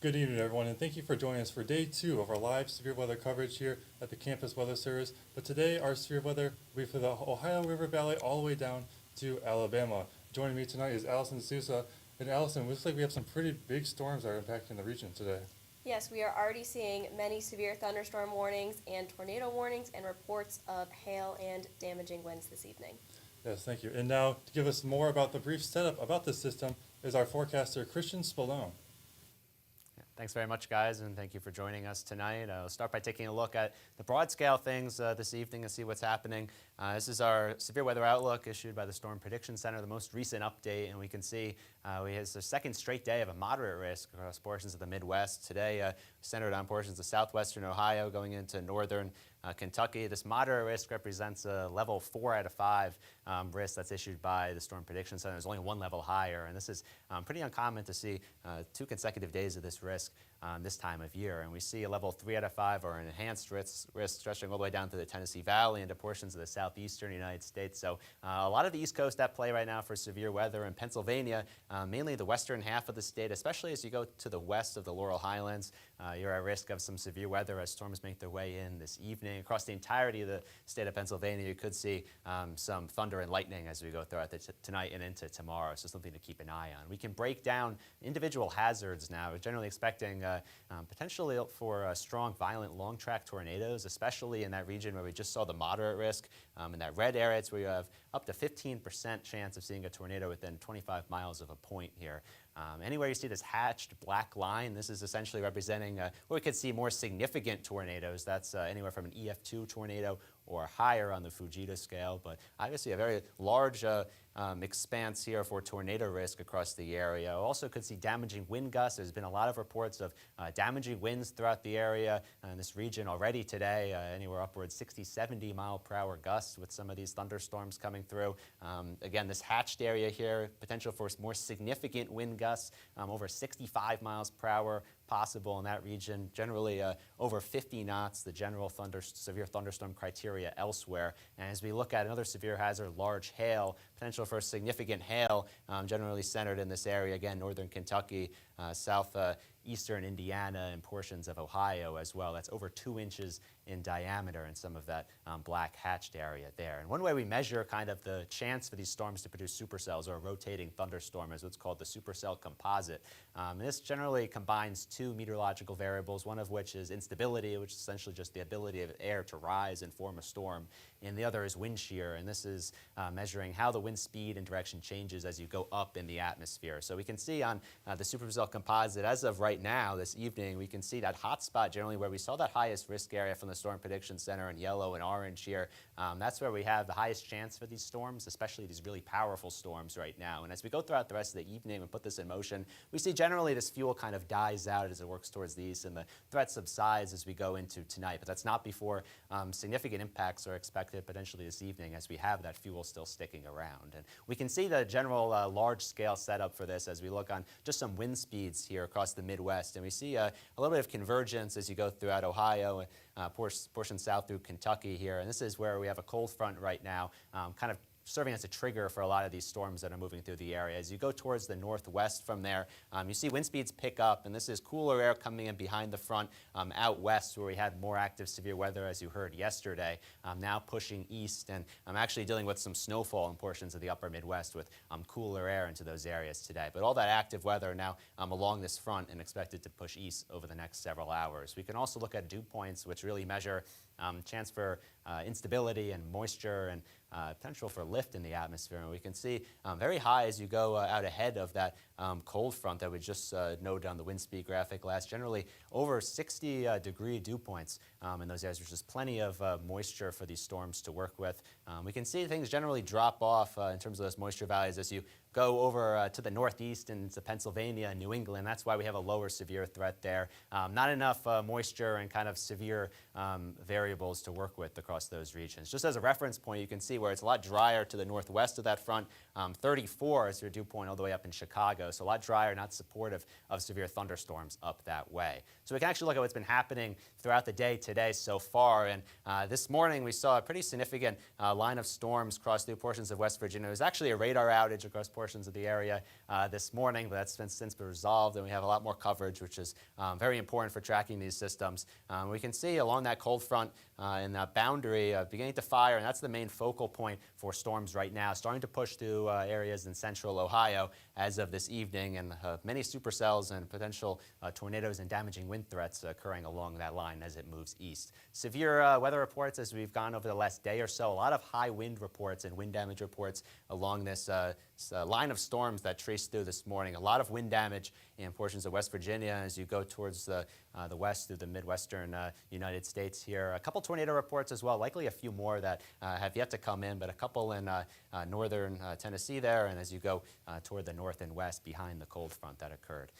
Good evening, everyone, and thank you for joining us for day 2 of our live severe weather coverage here at the Campus Weather Service. But today, our severe weather will be for the Ohio River Valley all the way down to Alabama. Joining me tonight is Allison Sousa. And Allison, it looks like we have some pretty big storms that are impacting the region today. Yes, we are already seeing many severe thunderstorm warnings and tornado warnings and reports of hail and damaging winds this evening. Yes, thank you. And now, to give us more about the brief setup about this system is our forecaster, Christian Spallone. Thanks very much, guys, and thank you for joining us tonight. I'll start by taking a look at the broad scale things this evening and see what's happening. This is our severe weather outlook issued by the Storm Prediction Center, the most recent update, and we can see we have the second straight day of a moderate risk across portions of the Midwest. Today, centered on portions of southwestern Ohio going into northern Kentucky. This moderate risk represents a level 4 out of 5 risk that's issued by the Storm Prediction Center. There's only one level higher, and this is pretty uncommon to see 2 consecutive days of this risk this time of year. And we see a level 3 out of 5 or an enhanced risk stretching all the way down to the Tennessee Valley into portions of the southeastern United States. So a lot of the East Coast at play right now for severe weather in Pennsylvania, mainly the western half of the state, especially as you go to the west of the Laurel Highlands. You're at risk of some severe weather as storms make their way in this evening. Across the entirety of the state of Pennsylvania, you could see some thunder and lightning as we go throughout tonight and into tomorrow, so something to keep an eye on. We can break down individual hazards now. We're generally expecting potentially for strong, violent, long-track tornadoes, especially in that region where we just saw the moderate risk. In that red area, it's where you have up to 15% chance of seeing a tornado within 25 miles of a point here. Anywhere you see this hatched black line, this is essentially representing where we could see more significant tornadoes. That's anywhere from an EF2 tornado or higher on the Fujita scale, but obviously a very large expanse here for tornado risk across the area. Also could see damaging wind gusts. There's been a lot of reports of damaging winds throughout the area in this region already today, anywhere upwards 60, 70 mile per hour gusts with some of these thunderstorms coming through. Again, this hatched area here, potential for more significant wind gusts, over 65 miles per hour possible in that region, generally over 50 knots, the general severe thunderstorm criteria elsewhere. And as we look at another severe hazard, large hail, potential for significant hail, generally centered in this area, again, northern Kentucky, southeastern Indiana, and portions of Ohio as well. That's over 2 inches in diameter in some of that black hatched area there. And one way we measure kind of the chance for these storms to produce supercells or a rotating thunderstorm is what's called the supercell composite. This generally combines 2 meteorological variables, one of which is instability, which is essentially just the ability of air to rise and form a storm, and the other is wind shear, and this is measuring how the wind speed and direction changes as you go up in the atmosphere. So we can see on the supercell composite, as of right now, this evening, we can see that hot spot generally where we saw that highest risk area from the Storm Prediction Center in yellow and orange here. That's where we have the highest chance for these storms, especially these really powerful storms right now. And as we go throughout the rest of the evening and put this in motion, we see generally this fuel kind of dies out as it works towards the east and the threat subsides as we go into tonight. But that's not before significant impacts are expected potentially this evening as we have that fuel still sticking around. And we can see the general large-scale setup for this as we look on just some wind speeds here across the Midwest. And we see a little bit of convergence as you go throughout Ohio, portion south through Kentucky here. And this is where we have a cold front right now, kind of serving as a trigger for a lot of these storms that are moving through the area. As you go towards the northwest from there, you see wind speeds pick up, and this is cooler air coming in behind the front out west where we had more active severe weather, as you heard yesterday, now pushing east, and I'm actually dealing with some snowfall in portions of the upper Midwest with cooler air into those areas today. But all that active weather now along this front and expected to push east over the next several hours. We can also look at dew points, which really measure chance for instability and moisture and potential for lift in the atmosphere. And we can see very high as you go out ahead of that cold front that we just noted on the wind speed graphic last, generally over 60-degree dew points in those areas, which is plenty of moisture for these storms to work with. We can see things generally drop off in terms of those moisture values as you go over to the northeast into Pennsylvania and New England. That's why we have a lower severe threat there. Not enough moisture and kind of severe variables to work with across those regions. Just as a reference point, you can see where it's a lot drier to the northwest of that front. 34 is your dew point all the way up in Chicago. So a lot drier, not supportive of severe thunderstorms up that way. So we can actually look at what's been happening throughout the day today so far. And this morning we saw a pretty significant line of storms cross through portions of West Virginia. It was actually a radar outage across portions portions of the area this morning, but that's been since been resolved, and we have a lot more coverage, which is very important for tracking these systems. We can see along that cold front in that boundary beginning to fire, and that's the main focal point for storms right now, starting to push through areas in central Ohio as of this evening, and many supercells and potential tornadoes and damaging wind threats occurring along that line as it moves east. Severe weather reports as we've gone over the last day or so, a lot of high wind reports and wind damage reports along this line of storms that traced through this morning. A lot of wind damage in portions of West Virginia as you go towards the west through the Midwestern United States here. A couple tornado reports as well, likely a few more that have yet to come in, but a couple in northern Tennessee there, and as you go toward the north and west behind the cold front that occurred.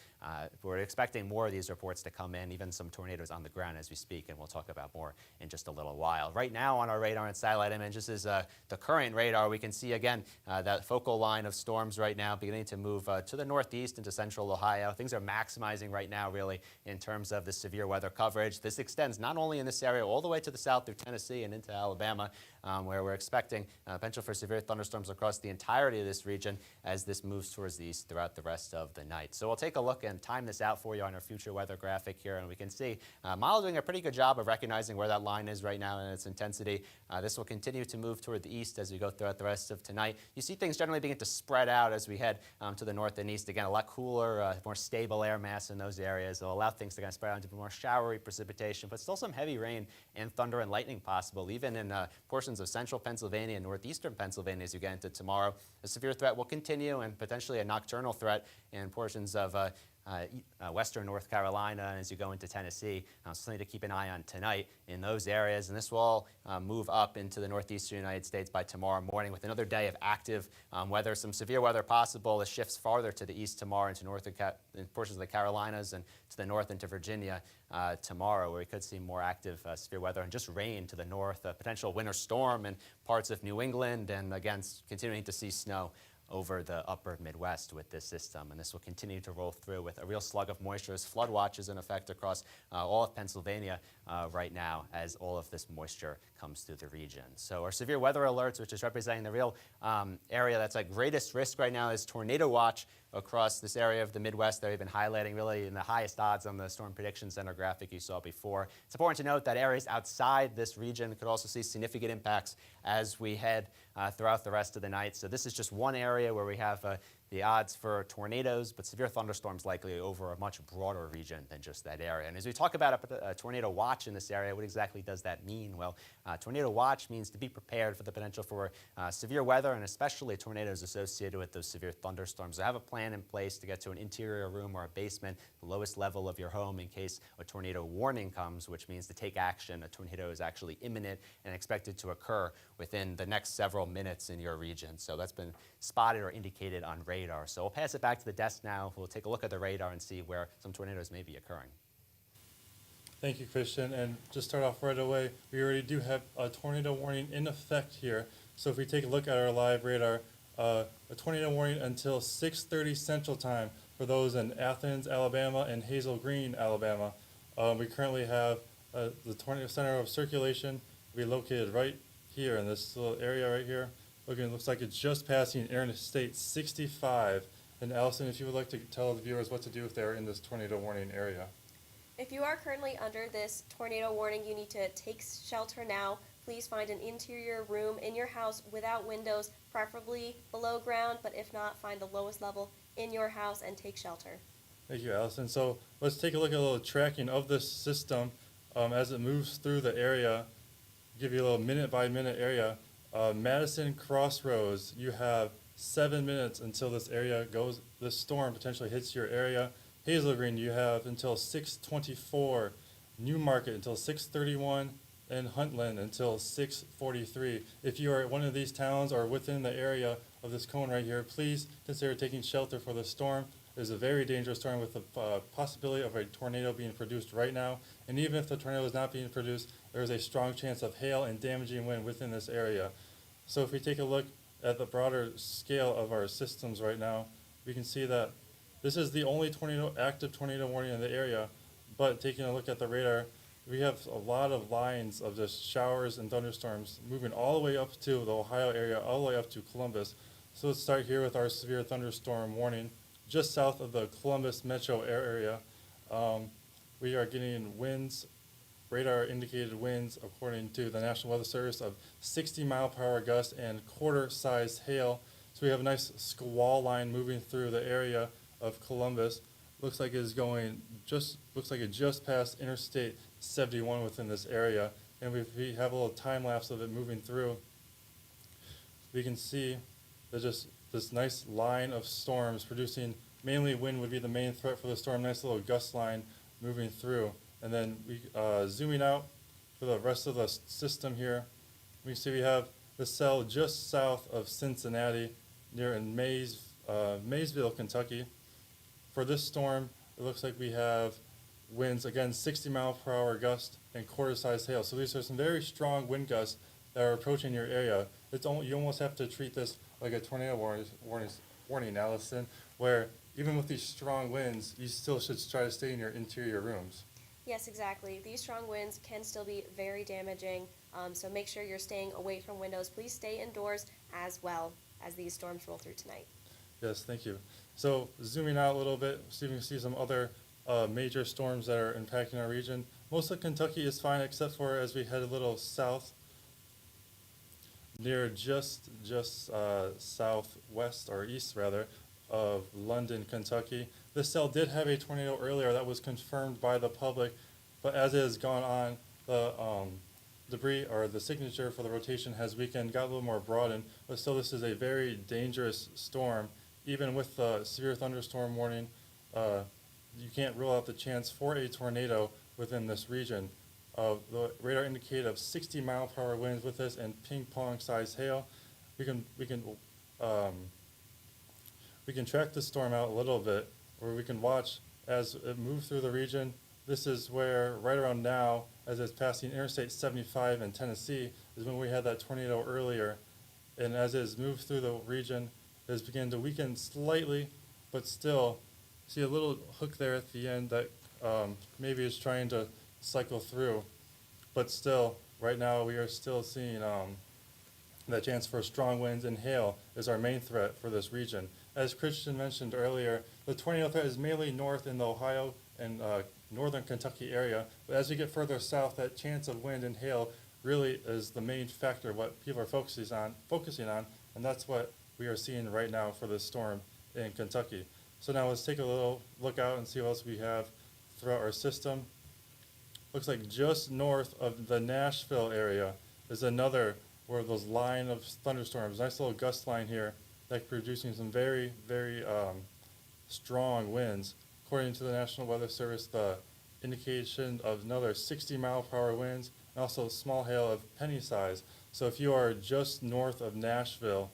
We're expecting more of these reports to come in, even some tornadoes on the ground as we speak, and we'll talk about more in just a little while. Right now on our radar and satellite image, this is the current radar. We can see again that focal line of storms right now beginning to move to the northeast into central Ohio. Things are maximizing right now really in terms of the severe weather coverage. This extends not only in this area all the way to the south through Tennessee and into Alabama, where we're expecting potential for severe thunderstorms across the entirety of this region as this moves towards the east throughout the rest of the night. So we'll take a look and time this out for you on our future weather graphic here, and we can see model doing a pretty good job of recognizing where that line is right now and its intensity. This will continue to move toward the east as we go throughout the rest of tonight. You see things generally begin to spread out as we head to the north and east. Again, a lot cooler, more stable air mass in those areas. It'll allow things to kind of spread out into more showery precipitation, but still some heavy rain and thunder and lightning possible, even in portions of central Pennsylvania and northeastern Pennsylvania as you get into tomorrow. The severe threat will continue, and potentially a nocturnal threat in portions of western North Carolina, and as you go into Tennessee, something to keep an eye on tonight in those areas. And this will all move up into the northeastern United States by tomorrow morning with another day of active weather. Some severe weather possible. It shifts farther to the east tomorrow into in portions of the Carolinas and to the north into Virginia tomorrow, where we could see more active severe weather and just rain to the north, a potential winter storm in parts of New England, and again, continuing to see snow over the upper Midwest with this system, and this will continue to roll through with a real slug of moisture as flood watch is in effect across all of Pennsylvania right now as all of this moisture comes through the region. So our severe weather alerts, which is representing the real area that's at greatest risk right now, is tornado watch across this area of the Midwest that we've been highlighting really in the highest odds on the Storm Prediction Center graphic you saw before. It's important to note that areas outside this region could also see significant impacts as we head throughout the rest of the night. So this is just one area where we have the odds for tornadoes, but severe thunderstorms likely over a much broader region than just that area. And as we talk about a tornado watch in this area, what exactly does that mean? Well, tornado watch means to be prepared for the potential for severe weather and especially tornadoes associated with those severe thunderstorms. So have a plan in place to get to an interior room or a basement, the lowest level of your home in case a tornado warning comes, which means to take action. A tornado is actually imminent and expected to occur within the next several minutes in your region. So that's been spotted or indicated on radar. So we'll pass it back to the desk now. We'll take a look at the radar and see where some tornadoes may be occurring. Thank you, Christian. And just start off right away, we already do have a tornado warning in effect here. So if we take a look at our live radar, a tornado warning until 6:30 Central Time for those in Athens, Alabama, and Hazel Green, Alabama. We currently have the tornado center of circulation will be located right here in this little area right here. Looking, looks like it's just passing Interstate 65. And Allison, if you would like to tell the viewers what to do if they're in this tornado warning area. If you are currently under this tornado warning, you need to take shelter now. Please find an interior room in your house without windows, preferably below ground, but if not, find the lowest level in your house and take shelter. Thank you, Allison. So let's take a look at a little tracking of this system as it moves through the area. Give you a little minute-by-minute area. Madison Crossroads, you have 7 minutes until this area goes, this storm potentially hits your area. Hazel Green, you have until 6:24. Newmarket until 6:31. And Huntland until 6:43. If you are at one of these towns or within the area of this cone right here, please consider taking shelter for the storm. It is a very dangerous storm with the possibility of a tornado being produced right now. And even if the tornado is not being produced, there is a strong chance of hail and damaging wind within this area. So if we take a look at the broader scale of our systems right now, we can see that this is the only active tornado warning in the area. But taking a look at the radar, we have a lot of lines of just showers and thunderstorms moving all the way up to the Ohio area, all the way up to Columbus. So let's start here with our severe thunderstorm warning. Just south of the Columbus metro area, we are getting winds, radar indicated winds, according to the National Weather Service, of 60-mile-per-hour gusts and quarter-size hail. So we have a nice squall line moving through the area of Columbus. Looks like it just passed Interstate 71 within this area, and we have a little time lapse of it moving through. We can see there's just this nice line of storms producing, mainly wind would be the main threat for the storm, nice little gust line moving through. And then we zooming out for the rest of the system here, we see we have the cell just south of Cincinnati, near in Maysville, Kentucky. For this storm, it looks like we have winds, again, 60-mile-per-hour gust and quarter-size hail. So these are some very strong wind gusts that are approaching your area. You almost have to treat this like a tornado warning, Allison, where even with these strong winds, you still should try to stay in your interior rooms. Yes, exactly. These strong winds can still be very damaging, so make sure you're staying away from windows. Please stay indoors as well as these storms roll through tonight. Yes, thank you. So zooming out a little bit, see if we can see some other major storms that are impacting our region. Most of Kentucky is fine, except for as we head a little south, near just southwest, or east rather, of London, Kentucky. This cell did have a tornado earlier that was confirmed by the public, but as it has gone on, the debris or the signature for the rotation has weakened, got a little more broadened, but still this is a very dangerous storm. Even with the severe thunderstorm warning, you can't rule out the chance for a tornado within this region. The radar indicated of 60-mile-per-hour winds with this and ping-pong-sized hail. We can track the storm out a little bit, or we can watch as it moves through the region. This is where, right around now, as it's passing Interstate 75 in Tennessee, is when we had that tornado earlier. And as it has moved through the region, it has begun to weaken slightly, but still, see a little hook there at the end that maybe is trying to cycle through. But still, right now, we are still seeing that chance for strong winds and hail is our main threat for this region. As Christian mentioned earlier, the tornado threat is mainly north in the Ohio and northern Kentucky area, but as we get further south, that chance of wind and hail really is the main factor, what people are focusing on, and that's what we are seeing right now for this storm in Kentucky. So now let's take a little look out and see what else we have throughout our system. Looks like just north of the Nashville area is another where those line of thunderstorms, nice little gust line here, that's producing some very, very strong winds. According to the National Weather Service, the indication of another 60-mile-per-hour winds and also small hail of penny size. So if you are just north of Nashville,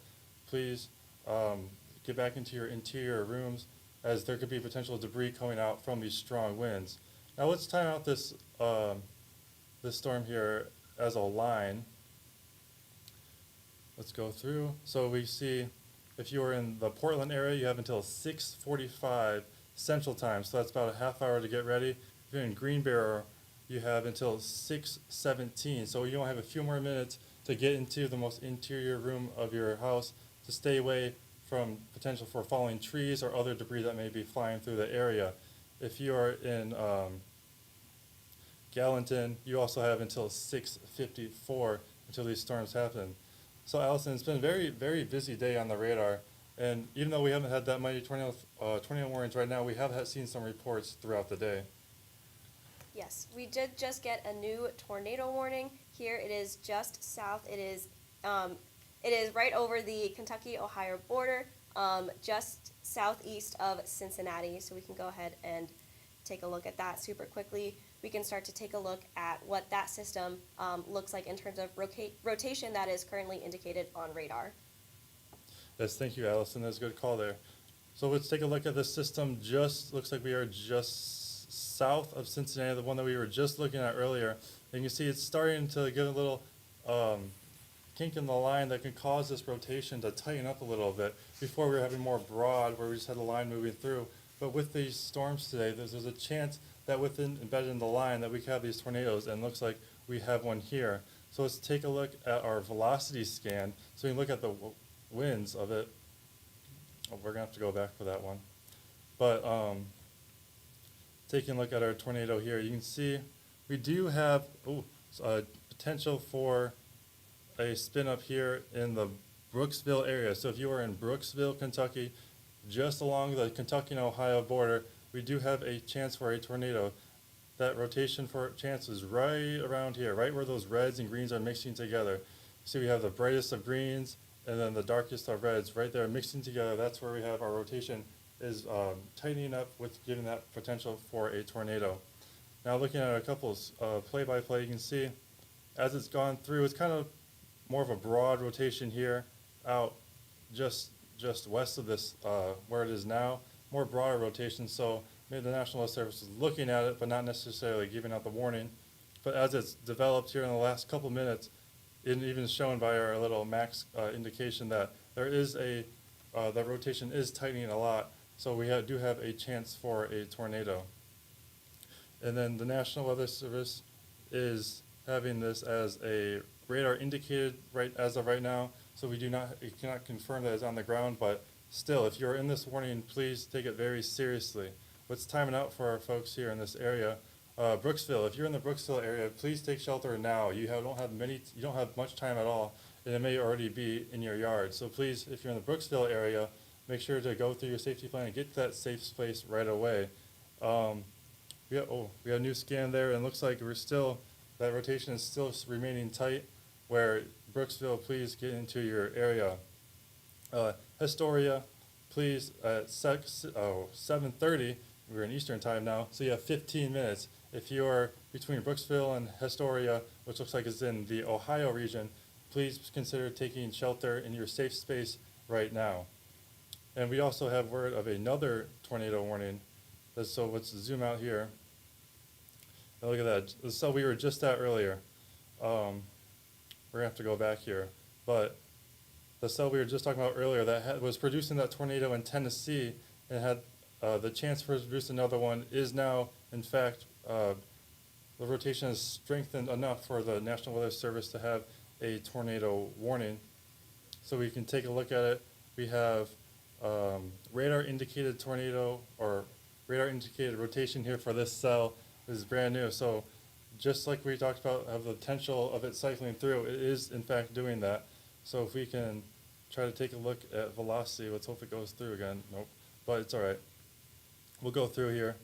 please get back into your interior rooms, as there could be potential debris coming out from these strong winds. Now let's time out this storm here as a line. Let's go through. So we see if you are in the Portland area, you have until 6:45 Central Time, so that's about a half hour to get ready. If you're in Green Bay, you have until 6:17, so you only have a few more minutes to get into the most interior room of your house to stay away from potential for falling trees or other debris that may be flying through the area. If you are in Gallatin, you also have until 6:54 until these storms happen. So Allison, it's been a very, very busy day on the radar, and even though we haven't had that many tornado warnings right now, we have seen some reports throughout the day. Yes, we did just get a new tornado warning. Here it is just south. It is right over the Kentucky-Ohio border, just southeast of Cincinnati. So we can go ahead and take a look at that super quickly. We can start to take a look at what that system looks like in terms of rotation that is currently indicated on radar. Yes, thank you, Allison. That's a good call there. So let's take a look at the system. Looks like we are just south of Cincinnati, the one that we were just looking at earlier. And you can see it's starting to get a little kink in the line that can cause this rotation to tighten up a little bit. Before we were having more broad, where we just had a line moving through. But with these storms today, there's a chance that embedded in the line that we could have these tornadoes, and it looks like we have one here. So let's take a look at our velocity scan so we can look at the winds of it. we're gonna have to go back for that one. But taking a look at our tornado here, you can see we do have potential for a spin up here in the Brooksville area. So if you are in Brooksville, Kentucky, just along the Kentucky and Ohio border, we do have a chance for a tornado. That rotation for chance is right around here, right where those reds and greens are mixing together. See, we have the brightest of greens and then the darkest of reds right there mixing together. That's where we have our rotation is tightening up with giving that potential for a tornado. Now looking at a couple play-by-play, you can see as it's gone through, it's kind of more of a broad rotation here out just west of this where it is now, more broader rotation. So maybe the National Weather Service is looking at it but not necessarily giving out the warning. But as it's developed here in the last couple minutes, and even shown by our little max indication that there is the rotation is tightening a lot, so we do have a chance for a tornado. And then the National Weather Service is having this as a radar indicated as of right now, so we cannot confirm that it's on the ground, but still, if you're in this warning, please take it very seriously. What's timing out for our folks here in this area? Brooksville, if you're in the Brooksville area, please take shelter now. You don't have much time at all, and it may already be in your yard. So please, if you're in the Brooksville area, make sure to go through your safety plan and get to that safe space right away. We have a new scan there, and it looks like that rotation is still remaining tight. Where Brooksville, please get into your area. Astoria, please at 7:30. We're in Eastern time now, so you have 15 minutes. If you are between Brooksville and Astoria, which looks like it's in the Ohio region, please consider taking shelter in your safe space right now. And we also have word of another tornado warning. So let's zoom out here. And look at that. The cell we were just at earlier. We're gonna have to go back here, but the cell we were just talking about earlier that was producing that tornado in Tennessee and had the chance for it to produce another one is now, in fact, the rotation is strengthened enough for the National Weather Service to have a tornado warning. So we can take a look at it. We have radar indicated tornado or radar indicated rotation here for this cell. This is brand new. So just like we talked about, have the potential of it cycling through, it is in fact doing that. So if we can try to take a look at velocity, let's hope it goes through again. Nope, but it's all right. We'll go through here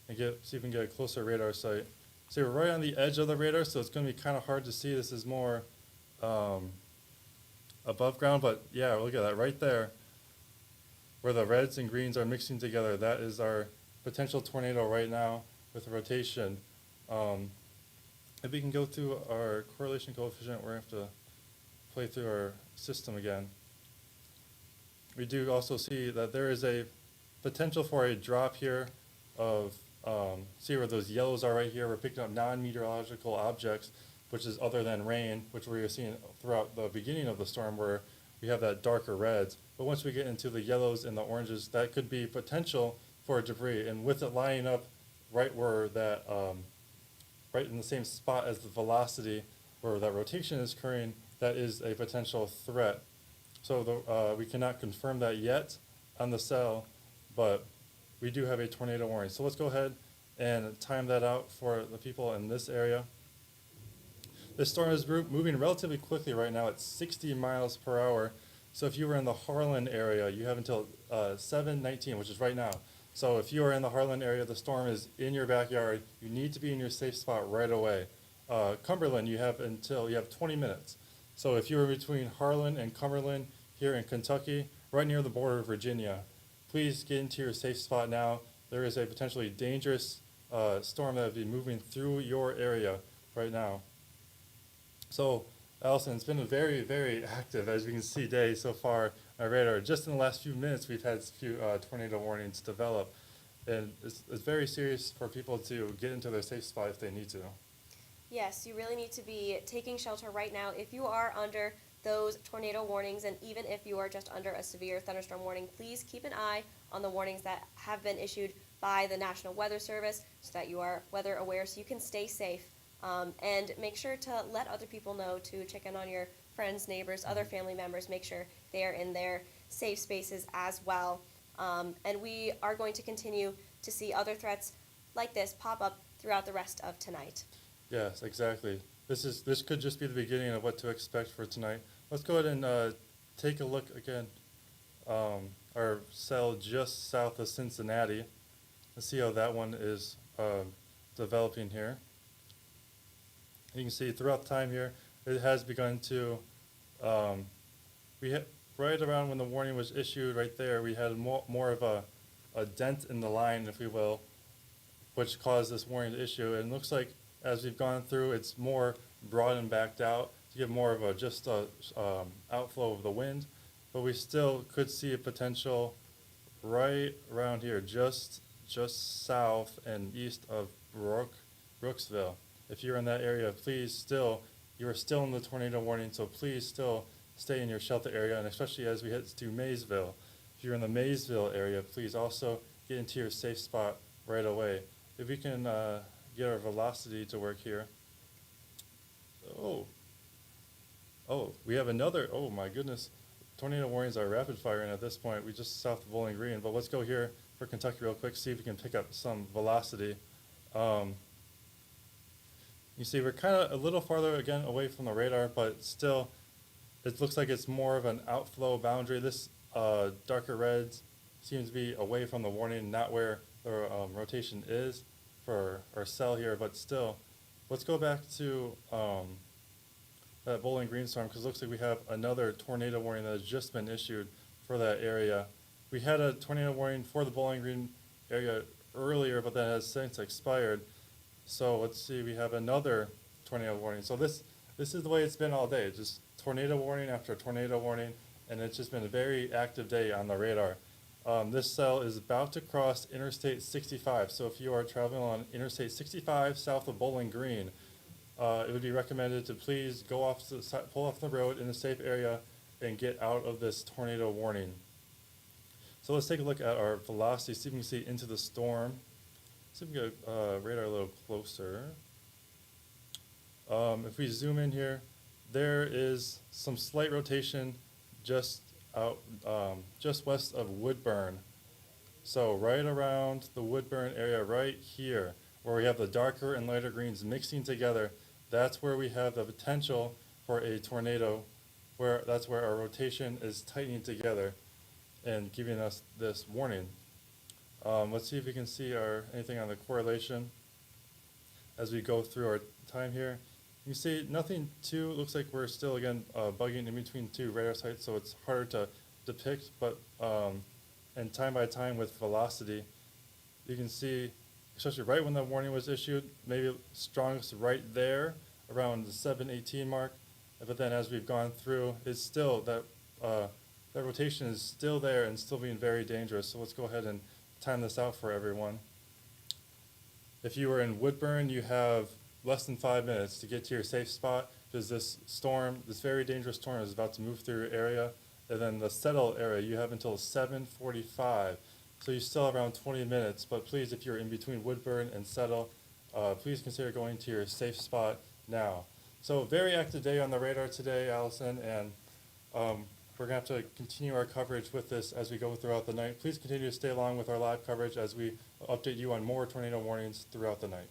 and see if we can get a closer radar sight. See, we're right on the edge of the radar, so it's going to be kind of hard to see. This is more above ground, but yeah, look at that right there where the reds and greens are mixing together. That is our potential tornado right now with the rotation. If we can go through our correlation coefficient, we're going to have to play through our system again. We do also see that there is a potential for a drop here of, see where those yellows are right here. We're picking up non-meteorological objects, which is other than rain, which we are seeing throughout the beginning of the storm where we have that darker reds. But once we get into the yellows and the oranges, that could be potential for debris. And with it lining up right where that, right in the same spot as the velocity where that rotation is occurring, that is a potential threat. So we cannot confirm that yet on the cell, but we do have a tornado warning. So let's go ahead and time that out for the people in this area. This storm is moving relatively quickly right now at 60 miles per hour. So if you were in the Harlan area, you have until 7:19, which is right now. So if you are in the Harlan area, the storm is in your backyard. You need to be in your safe spot right away. Cumberland, you have 20 minutes. So if you are between Harlan and Cumberland here in Kentucky, right near the border of Virginia, please get into your safe spot now. There is a potentially dangerous storm that will be moving through your area right now. So, Allison, it's been a very, very active, as we can see, day so far on our radar. Just in the last few minutes, we've had a few tornado warnings develop. And it's very serious for people to get into their safe spot if they need to. Yes, you really need to be taking shelter right now. If you are under those tornado warnings, and even if you are just under a severe thunderstorm warning, please keep an eye on the warnings that have been issued by the National Weather Service so that you are weather aware so you can stay safe. And make sure to let other people know to check in on your friends, neighbors, other family members, make sure they are in their safe spaces as well. And we are going to continue to see other threats like this pop up throughout the rest of tonight. Yes, exactly. This could just be the beginning of what to expect for tonight. Let's go ahead and take a look again. Our cell just south of Cincinnati. Let's see how that one is developing here. You can see throughout the time here, it has begun to, right around when the warning was issued right there, we had more of a dent in the line, if we will, which caused this warning to issue. And it looks like as we've gone through, it's more broad and backed out to give more of a just a outflow of the wind. But we still could see a potential right around here, just south and east of Brooksville. If you're in that area, please you are still in the tornado warning, so please still stay in your shelter area, and especially as we head to Maysville. If you're in the Maysville area, please also get into your safe spot right away. If we can get our velocity to work here. Oh, we have another, oh my goodness. Tornado warnings are rapid firing at this point. We just south of Bowling Green, but let's go here for Kentucky real quick, see if we can pick up some velocity. You see we're kind of a little farther again away from the radar, but still it looks like it's more of an outflow boundary. This darker reds seems to be away from the warning, not where the rotation is for our cell here, but still. Let's go back to that Bowling Green storm, because it looks like we have another tornado warning that has just been issued for that area. We had a tornado warning for the Bowling Green area earlier, but that has since expired. So let's see, we have another tornado warning. So this is the way it's been all day, just tornado warning after tornado warning, and it's just been a very active day on the radar. This cell is about to cross Interstate 65, so if you are traveling on Interstate 65 south of Bowling Green, it would be recommended to please pull off the road in a safe area and get out of this tornado warning. So let's take a look at our velocity, see if we can see into the storm. See if we can get radar a little closer. If we zoom in here, there is some slight rotation just west of Woodburn. So right around the Woodburn area right here, where we have the darker and lighter greens mixing together, that's where we have the potential for a tornado, that's where our rotation is tightening together and giving us this warning. Let's see if we can see anything on the correlation as we go through our time here. You see nothing too, looks like we're still again bugging in between two radar sites, so it's harder to depict, but and time by time with velocity, you can see, especially right when the warning was issued, maybe strongest right there around the 718 mark, but then as we've gone through, it's still that rotation is still there and still being very dangerous. So let's go ahead and time this out for everyone. If you are in Woodburn, you have less than 5 minutes to get to your safe spot, because this very dangerous storm is about to move through your area. And then the Settle area, you have until 7:45. So you still have around 20 minutes, but please, if you're in between Woodburn and Settle, please consider going to your safe spot now. So very active day on the radar today, Allison, and we're going to have to continue our coverage with this as we go throughout the night. Please continue to stay along with our live coverage as we update you on more tornado warnings throughout the night.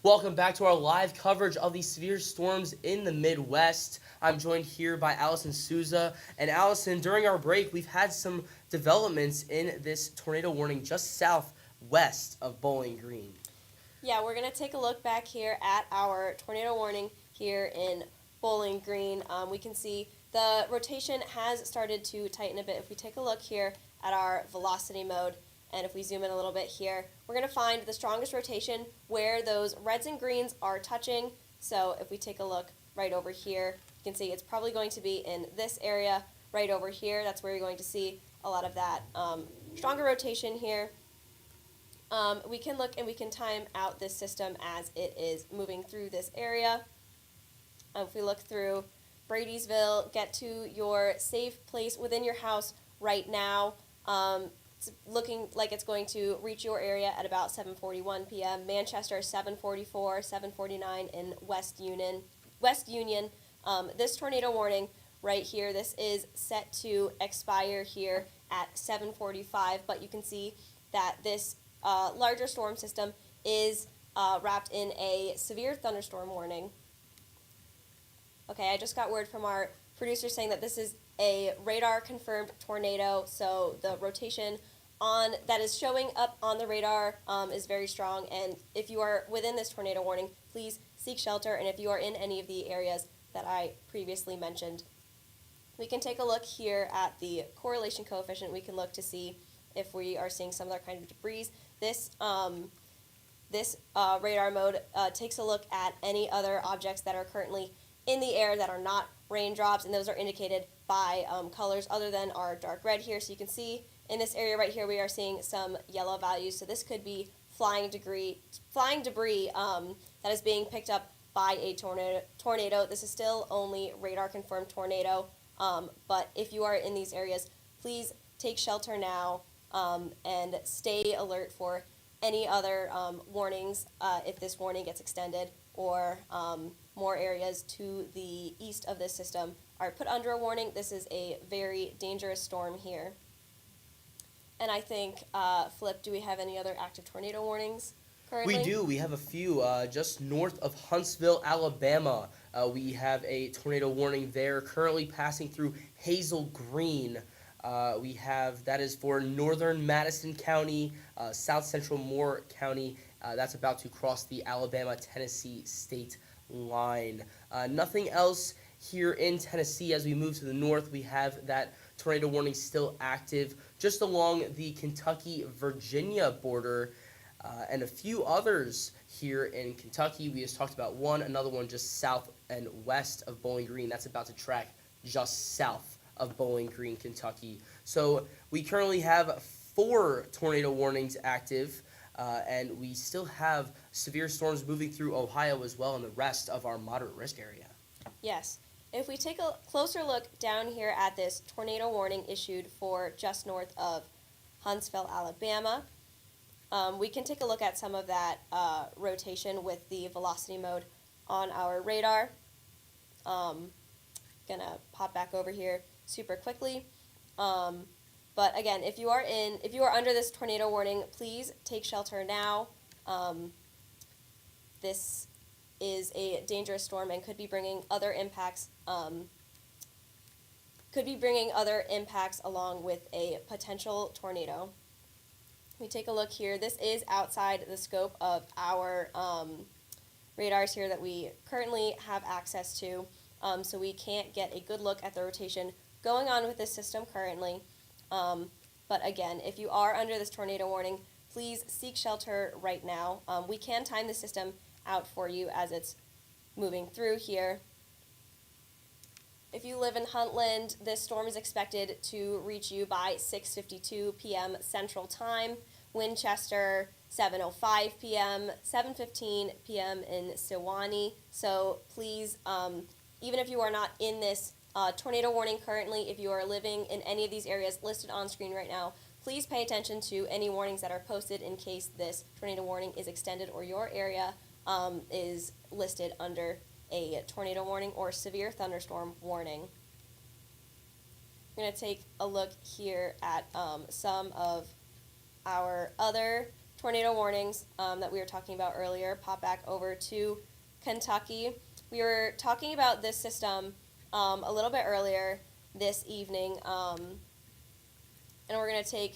Welcome back to our live coverage of these severe storms in the Midwest. I'm joined here by Allison Souza. And Allison, during our break, we've had some developments in this tornado warning just southwest of Bowling Green. Yeah, we're going to take a look back here at our tornado warning here in Bowling Green. We can see the rotation has started to tighten a bit. If we take a look here at our velocity mode, and if we zoom in a little bit here, we're going to find the strongest rotation where those reds and greens are touching. So if we take a look right over here, you can see it's probably going to be in this area right over here. That's where you're going to see a lot of that stronger rotation here. We can look and we can time out this system as it is moving through this area. If we look through Bradysville, get to your safe place within your house right now. It's looking like it's going to reach your area at about 7:41 p.m. Manchester 7:44, 7:49 in West Union. This tornado warning right here, this is set to expire here at 7:45, but you can see that this larger storm system is wrapped in a severe thunderstorm warning. Okay, I just got word from our producer saying that this is a radar confirmed tornado, so the rotation that is showing up on the radar is very strong, and if you are within this tornado warning, please seek shelter, and if you are in any of the areas that I previously mentioned. We can take a look here at the correlation coefficient. We can look to see if we are seeing some other kind of debris. This radar mode takes a look at any other objects that are currently in the air that are not raindrops, and those are indicated by colors other than our dark red here. So you can see in this area right here we are seeing some yellow values. So this could be flying debris that is being picked up by a tornado. This is still only radar confirmed tornado, but if you are in these areas, please take shelter now and stay alert for any other warnings if this warning gets extended, or more areas to the east of this system are put under a warning. This is a very dangerous storm here. And I think, Flip, do we have any other active tornado warnings currently? We do. We have a few just north of Huntsville, Alabama. We have a tornado warning there currently passing through Hazel Green. That is for northern Madison County, south central Moore County. That's about to cross the Alabama-Tennessee state line. Nothing else here in Tennessee. As we move to the north, we have that tornado warning still active just along the Kentucky-Virginia border, and a few others here in Kentucky. We just talked about one, another one just south and west of Bowling Green. That's about to track just south of Bowling Green, Kentucky. So we currently have 4 tornado warnings active, and we still have severe storms moving through Ohio as well and the rest of our moderate risk area. Yes. If we take a closer look down here at this tornado warning issued for just north of Huntsville, Alabama, we can take a look at some of that rotation with the velocity mode on our radar. Gonna pop back over here super quickly. But again, if you are under this tornado warning, please take shelter now. This is a dangerous storm and could be bringing other impacts. Along with a potential tornado. We take a look here. This is outside the scope of our radars here that we currently have access to, so we can't get a good look at the rotation going on with this system currently. But again, if you are under this tornado warning, please seek shelter right now. We can time the system out for you as it's moving through here. If you live in Huntland, this storm is expected to reach you by 6:52 p.m. Central Time. Winchester, 7:05 p.m., 7:15 p.m. in Sewanee. So please, even if you are not in this tornado warning currently, if you are living in any of these areas listed on screen right now, please pay attention to any warnings that are posted in case this tornado warning is extended or your area is listed under a tornado warning or severe thunderstorm warning. I'm going to take a look here at some of our other tornado warnings that we were talking about earlier, pop back over to Kentucky. We were talking about this system a little bit earlier this evening, and we're going to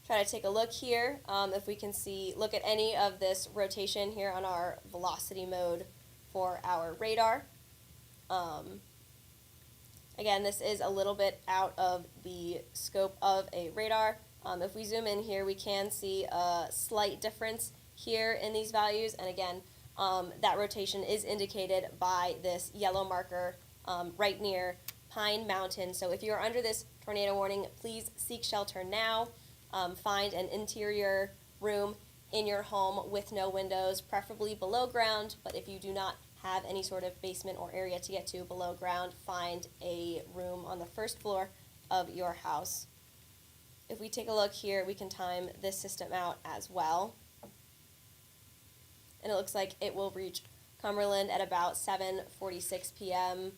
try to take a look here if we can look at any of this rotation here on our velocity mode for our radar. Again, this is a little bit out of the scope of a radar. If we zoom in here, we can see a slight difference here in these values, and again, that rotation is indicated by this yellow marker right near Pine Mountain. So if you are under this tornado warning, please seek shelter now. Find an interior room in your home with no windows, preferably below ground, but if you do not have any sort of basement or area to get to below ground, find a room on the first floor of your house. If we take a look here, we can time this system out as well. And it looks like it will reach Cumberland at about 7:46 p.m.,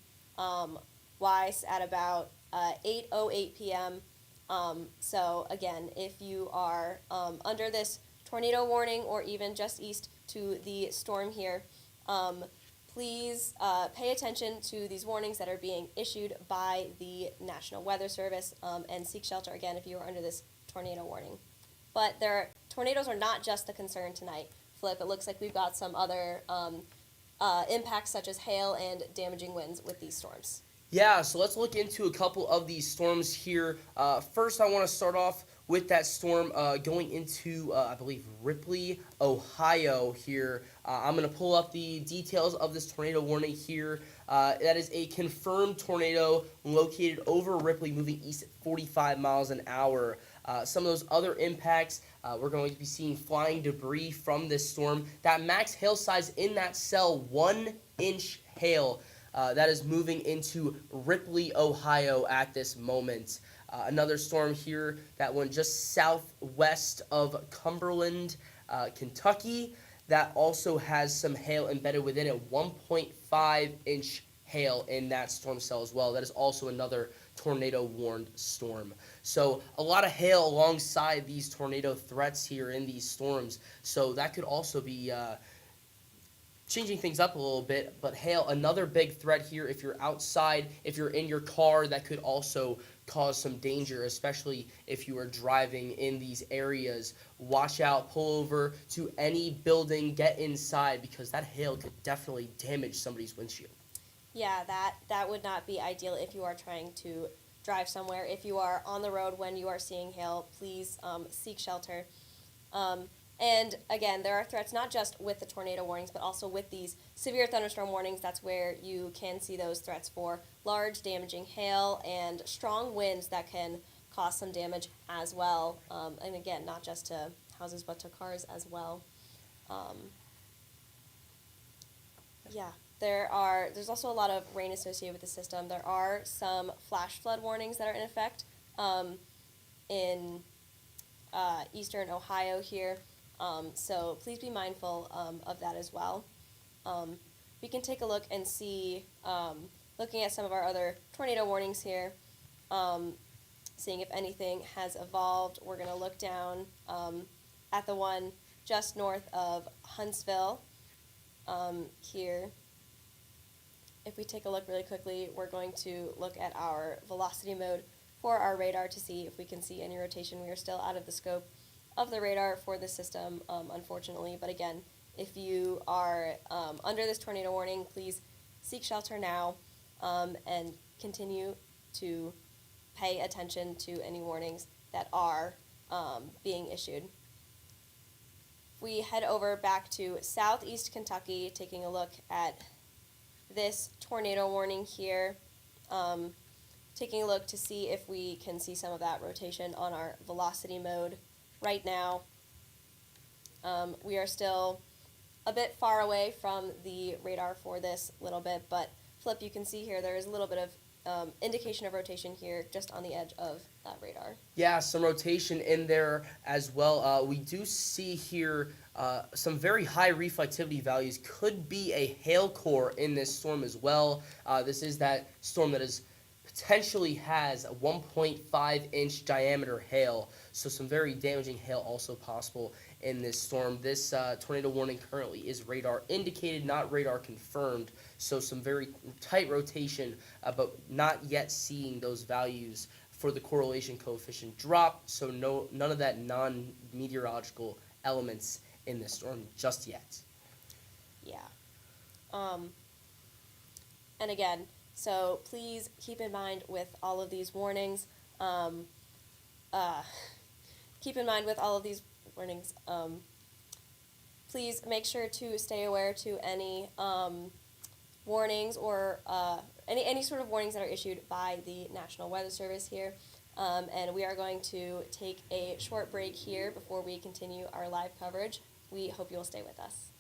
Weiss at about 8:08 p.m. So again, if you are under this tornado warning or even just east to the storm here, please pay attention to these warnings that are being issued by the National Weather Service and seek shelter again if you are under this tornado warning. But tornadoes are not just the concern tonight, Flip. It looks like we've got some other impacts such as hail and damaging winds with these storms. Yeah, so let's look into a couple of these storms here. First, I want to start off with that storm going into, I believe, Ripley, Ohio here. I'm going to pull up the details of this tornado warning here. That is a confirmed tornado located over Ripley, moving east at 45 miles an hour. Some of those other impacts, we're going to be seeing flying debris from this storm. That max hail size in that cell, 1-inch hail. That is moving into Ripley, Ohio at this moment. Another storm here, that one just southwest of Cumberland, Kentucky. That also has some hail embedded within it, 1.5-inch hail in that storm cell as well. That is also another tornado-warned storm. So a lot of hail alongside these tornado threats here in these storms. So that could also be changing things up a little bit, but hail, another big threat here. If you're outside, if you're in your car, that could also cause some danger, especially if you are driving in these areas. Watch out, pull over to any building, get inside, because that hail could definitely damage somebody's windshield. Yeah, that would not be ideal if you are trying to drive somewhere. If you are on the road when you are seeing hail, please seek shelter. And again, there are threats not just with the tornado warnings, but also with these severe thunderstorm warnings. That's where you can see those threats for large damaging hail and strong winds that can cause some damage as well. And again, not just to houses, but to cars as well. There's also a lot of rain associated with the system. There are some flash flood warnings that are in effect in eastern Ohio here. So please be mindful of that as well. We can take a look and see, looking at some of our other tornado warnings here, seeing if anything has evolved. We're going to look down at the one just north of Huntsville here. If we take a look really quickly, we're going to look at our velocity mode for our radar to see if we can see any rotation. We are still out of the scope of the radar for this system, unfortunately. But again, if you are under this tornado warning, please seek shelter now and continue to pay attention to any warnings that are being issued. We head over back to southeast Kentucky, taking a look at this tornado warning here, taking a look to see if we can see some of that rotation on our velocity mode. Right now, we are still a bit far away from the radar for this little bit, but Flip, you can see here there is a little bit of indication of rotation here just on the edge of that radar. Yeah, some rotation in there as well. We do see here some very high reflectivity values. Could be a hail core in this storm as well. This is that storm that is potentially has a 1.5-inch diameter hail, so some very damaging hail also possible in this storm. This tornado warning currently is radar indicated, not radar confirmed. So some very tight rotation, but not yet seeing those values for the correlation coefficient drop. So none of that non-meteorological elements in this storm just yet. Yeah. And again, so please keep in mind with all of these warnings, please make sure to stay aware to any warnings or any sort of warnings that are issued by the National Weather Service here. And we are going to take a short break here before we continue our live coverage. We hope you'll stay with us.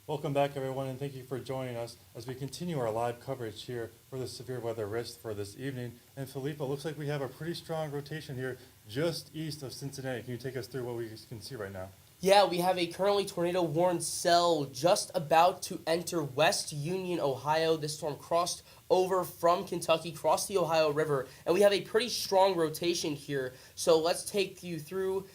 Welcome back, everyone, and thank you for joining us as we continue our live coverage here for the severe weather risk for this evening. And Felipe, it looks like we have a pretty strong rotation here just east of Cincinnati. Can you take us through what we can see right now? Yeah, we have a currently tornado-warned cell just about to enter West Union, Ohio. This storm crossed over from Kentucky, crossed the Ohio River, and we have a pretty strong rotation here. So let's take you through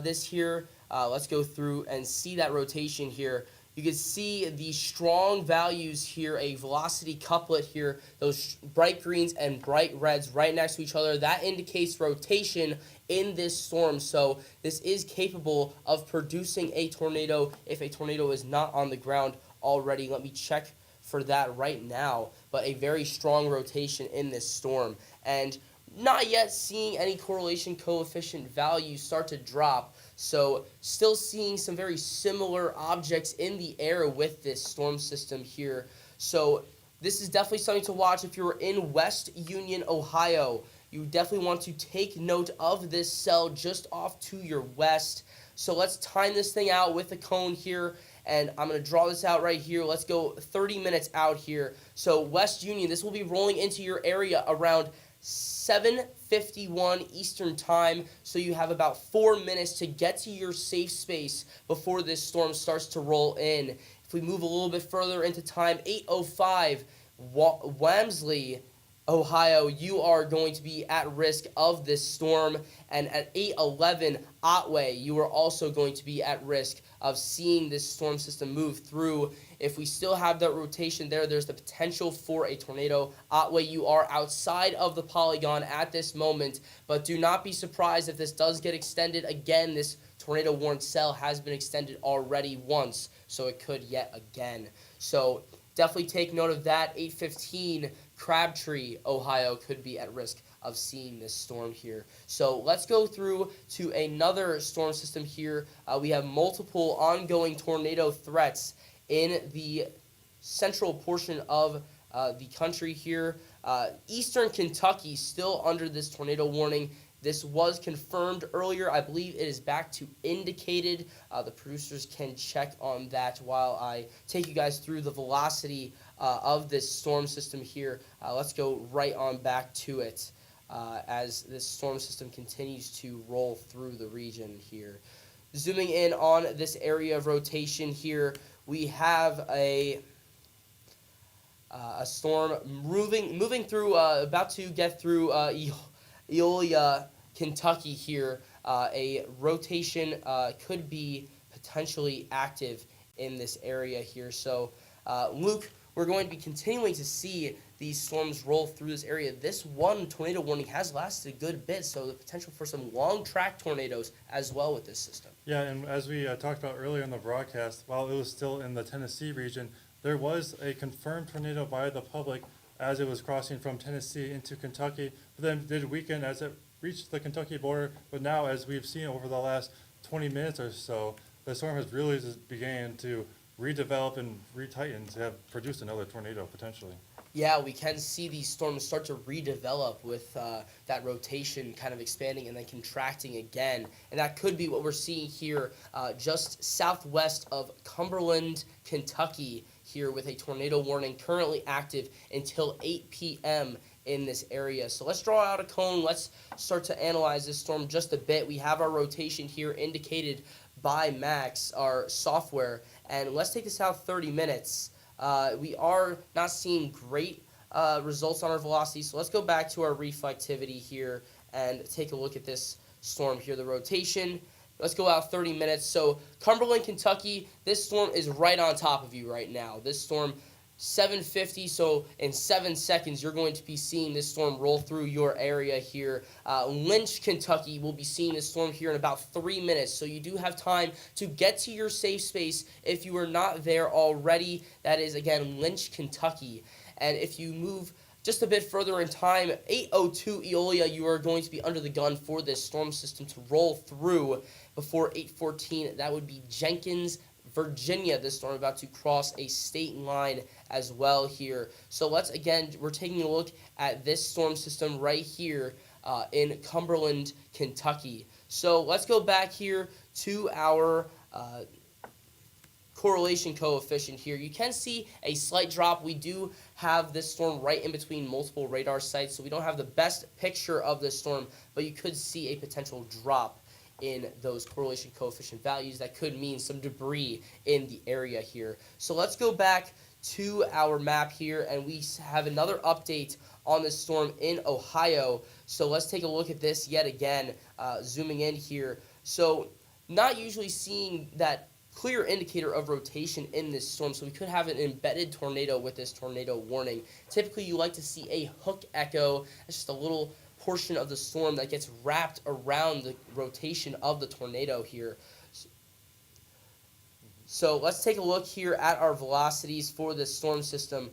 this here. Let's go through and see that rotation here. You can see the strong values here, a velocity couplet here, those bright greens and bright reds right next to each other. That indicates rotation in this storm. So this is capable of producing a tornado if a tornado is not on the ground already. Let me check for that right now. But a very strong rotation in this storm. And not yet seeing any correlation coefficient values start to drop. So still seeing some very similar objects in the air with this storm system here. So this is definitely something to watch if you're in West Union, Ohio. You definitely want to take note of this cell just off to your west. So let's time this thing out with a cone here. And I'm going to draw this out right here. Let's go 30 minutes out here. So West Union, this will be rolling into your area around 7:51 Eastern Time, so you have about 4 minutes to get to your safe space before this storm starts to roll in. If we move a little bit further into time, 8:05 Wamsley, Ohio, you are going to be at risk of this storm. And at 8:11 Otway, you are also going to be at risk of seeing this storm system move through. If we still have that rotation there, there's the potential for a tornado. Otway, you are outside of the polygon at this moment, but do not be surprised if this does get extended again. This tornado warned cell has been extended already once, so it could yet again. So definitely take note of that. 8:15 Crabtree, Ohio, could be at risk of seeing this storm here. So let's go through to another storm system here. We have multiple ongoing tornado threats in the central portion of the country here. Eastern Kentucky still under this tornado warning. This was confirmed earlier. I believe it is back to indicated. The producers can check on that while I take you guys through the velocity of this storm system here. Let's go right on back to it as this storm system continues to roll through the region here. Zooming in on this area of rotation here, we have a storm moving through, about to get through Eolia, Kentucky here. A rotation could be potentially active in this area here. So, Luke, we're going to be continuing to see these storms roll through this area. This one tornado warning has lasted a good bit, so the potential for some long track tornadoes as well with this system. Yeah, and as we talked about earlier in the broadcast, while it was still in the Tennessee region, there was a confirmed tornado by the public as it was crossing from Tennessee into Kentucky, but then did weaken as it reached the Kentucky border. But now, as we've seen over the last 20 minutes or so, the storm has really just began to redevelop and retighten to have produced another tornado potentially. Yeah, we can see these storms start to redevelop with that rotation kind of expanding and then contracting again. And that could be what we're seeing here just southwest of Cumberland, Kentucky, here with a tornado warning currently active until 8 p.m. in this area. So let's draw out a cone. Let's start to analyze this storm just a bit. We have our rotation here indicated by Max, our software. And let's take this out 30 minutes. We are not seeing great results on our velocity, so let's go back to our reflectivity here and take a look at this storm here, the rotation. Let's go out 30 minutes. So Cumberland, Kentucky, this storm is right on top of you right now. This storm, 7:50, so in 7 seconds, you're going to be seeing this storm roll through your area here. Lynch, Kentucky, will be seeing this storm here in about 3 minutes, so you do have time to get to your safe space if you are not there already. That is, again, Lynch, Kentucky. And if you move just a bit further in time, 8:02 Eolia, you are going to be under the gun for this storm system to roll through before 8:14. That would be Jenkins, Virginia. This storm about to cross a state line as well here. So we're taking a look at this storm system right here in Cumberland, Kentucky. So let's go back here to our correlation coefficient here, you can see a slight drop. We do have this storm right in between multiple radar sites, so we don't have the best picture of this storm, but you could see a potential drop in those correlation coefficient values. That could mean some debris in the area here. So let's go back to our map here, and we have another update on this storm in Ohio. So let's take a look at this yet again, zooming in here. So not usually seeing that clear indicator of rotation in this storm, so we could have an embedded tornado with this tornado warning. Typically you like to see a hook echo. It's just a little portion of the storm that gets wrapped around the rotation of the tornado here. So let's take a look here at our velocities for this storm system.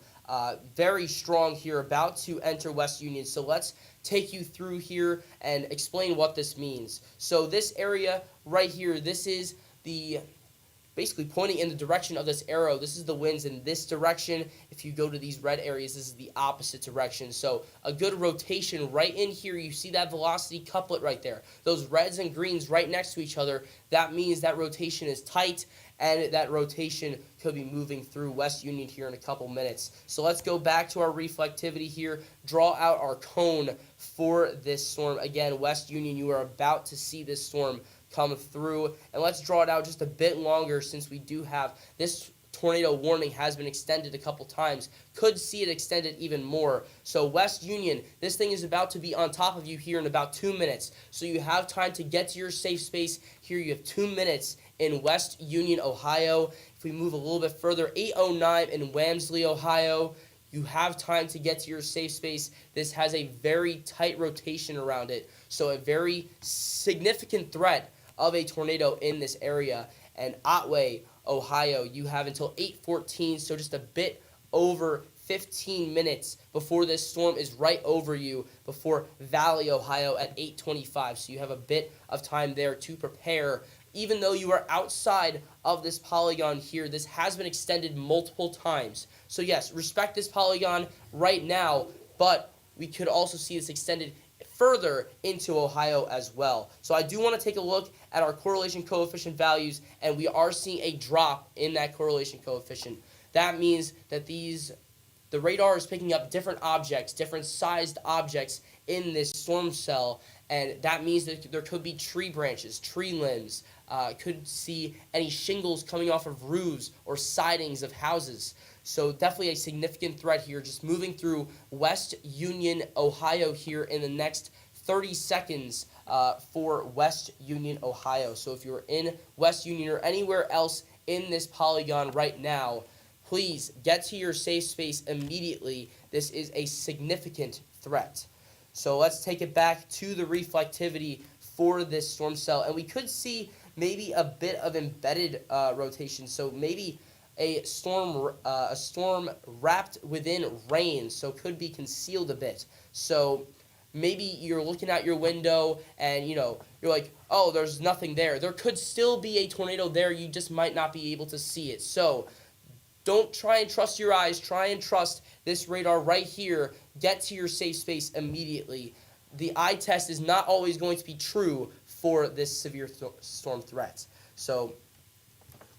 Very strong here, about to enter West Union. So let's take you through here and explain what this means. So this area right here, this is the basically pointing in the direction of this arrow. This is the winds in this direction. If you go to these red areas, this is the opposite direction. So a good rotation right in here. You see that velocity couplet right there. Those reds and greens right next to each other. That means that rotation is tight, and that rotation could be moving through West Union here in a couple minutes. So let's go back to our reflectivity here, draw out our cone for this storm. Again, West Union, you are about to see this storm come through, and let's draw it out just a bit longer since we do have this tornado warning has been extended a couple times. Could see it extended even more. So West Union, this thing is about to be on top of you here in about 2 minutes. So you have time to get to your safe space. Here you have 2 minutes in West Union, Ohio. If we move a little bit further, 8:09 in Wamsley, Ohio. You have time to get to your safe space. This has a very tight rotation around it, so a very significant threat of a tornado in this area. And Otway, Ohio, you have until 8:14, so just a bit over 15 minutes before this storm is right over you, before Valley, Ohio at 8:25. So you have a bit of time there to prepare. Even though you are outside of this polygon here, this has been extended multiple times. So yes, respect this polygon right now, but we could also see this extended further into Ohio as well. So I do want to take a look at our correlation coefficient values, and we are seeing a drop in that correlation coefficient. That means that the radar is picking up different objects, different sized objects in this storm cell, and that means that there could be tree branches, tree limbs, could see any shingles coming off of roofs or sidings of houses. So definitely a significant threat here, just moving through West Union, Ohio here in the next 30 seconds for West Union, Ohio. So if you're in West Union or anywhere else in this polygon right now, please get to your safe space immediately. This is a significant threat. So let's take it back to the reflectivity for this storm cell, and we could see maybe a bit of embedded rotation. So maybe a storm wrapped within rain, so could be concealed a bit. So maybe you're looking out your window and you're like, oh, there's nothing there. There could still be a tornado there, you just might not be able to see it. So don't try and trust your eyes, try and trust this radar right here. Get to your safe space immediately. The eye test is not always going to be true for this severe storm threat. So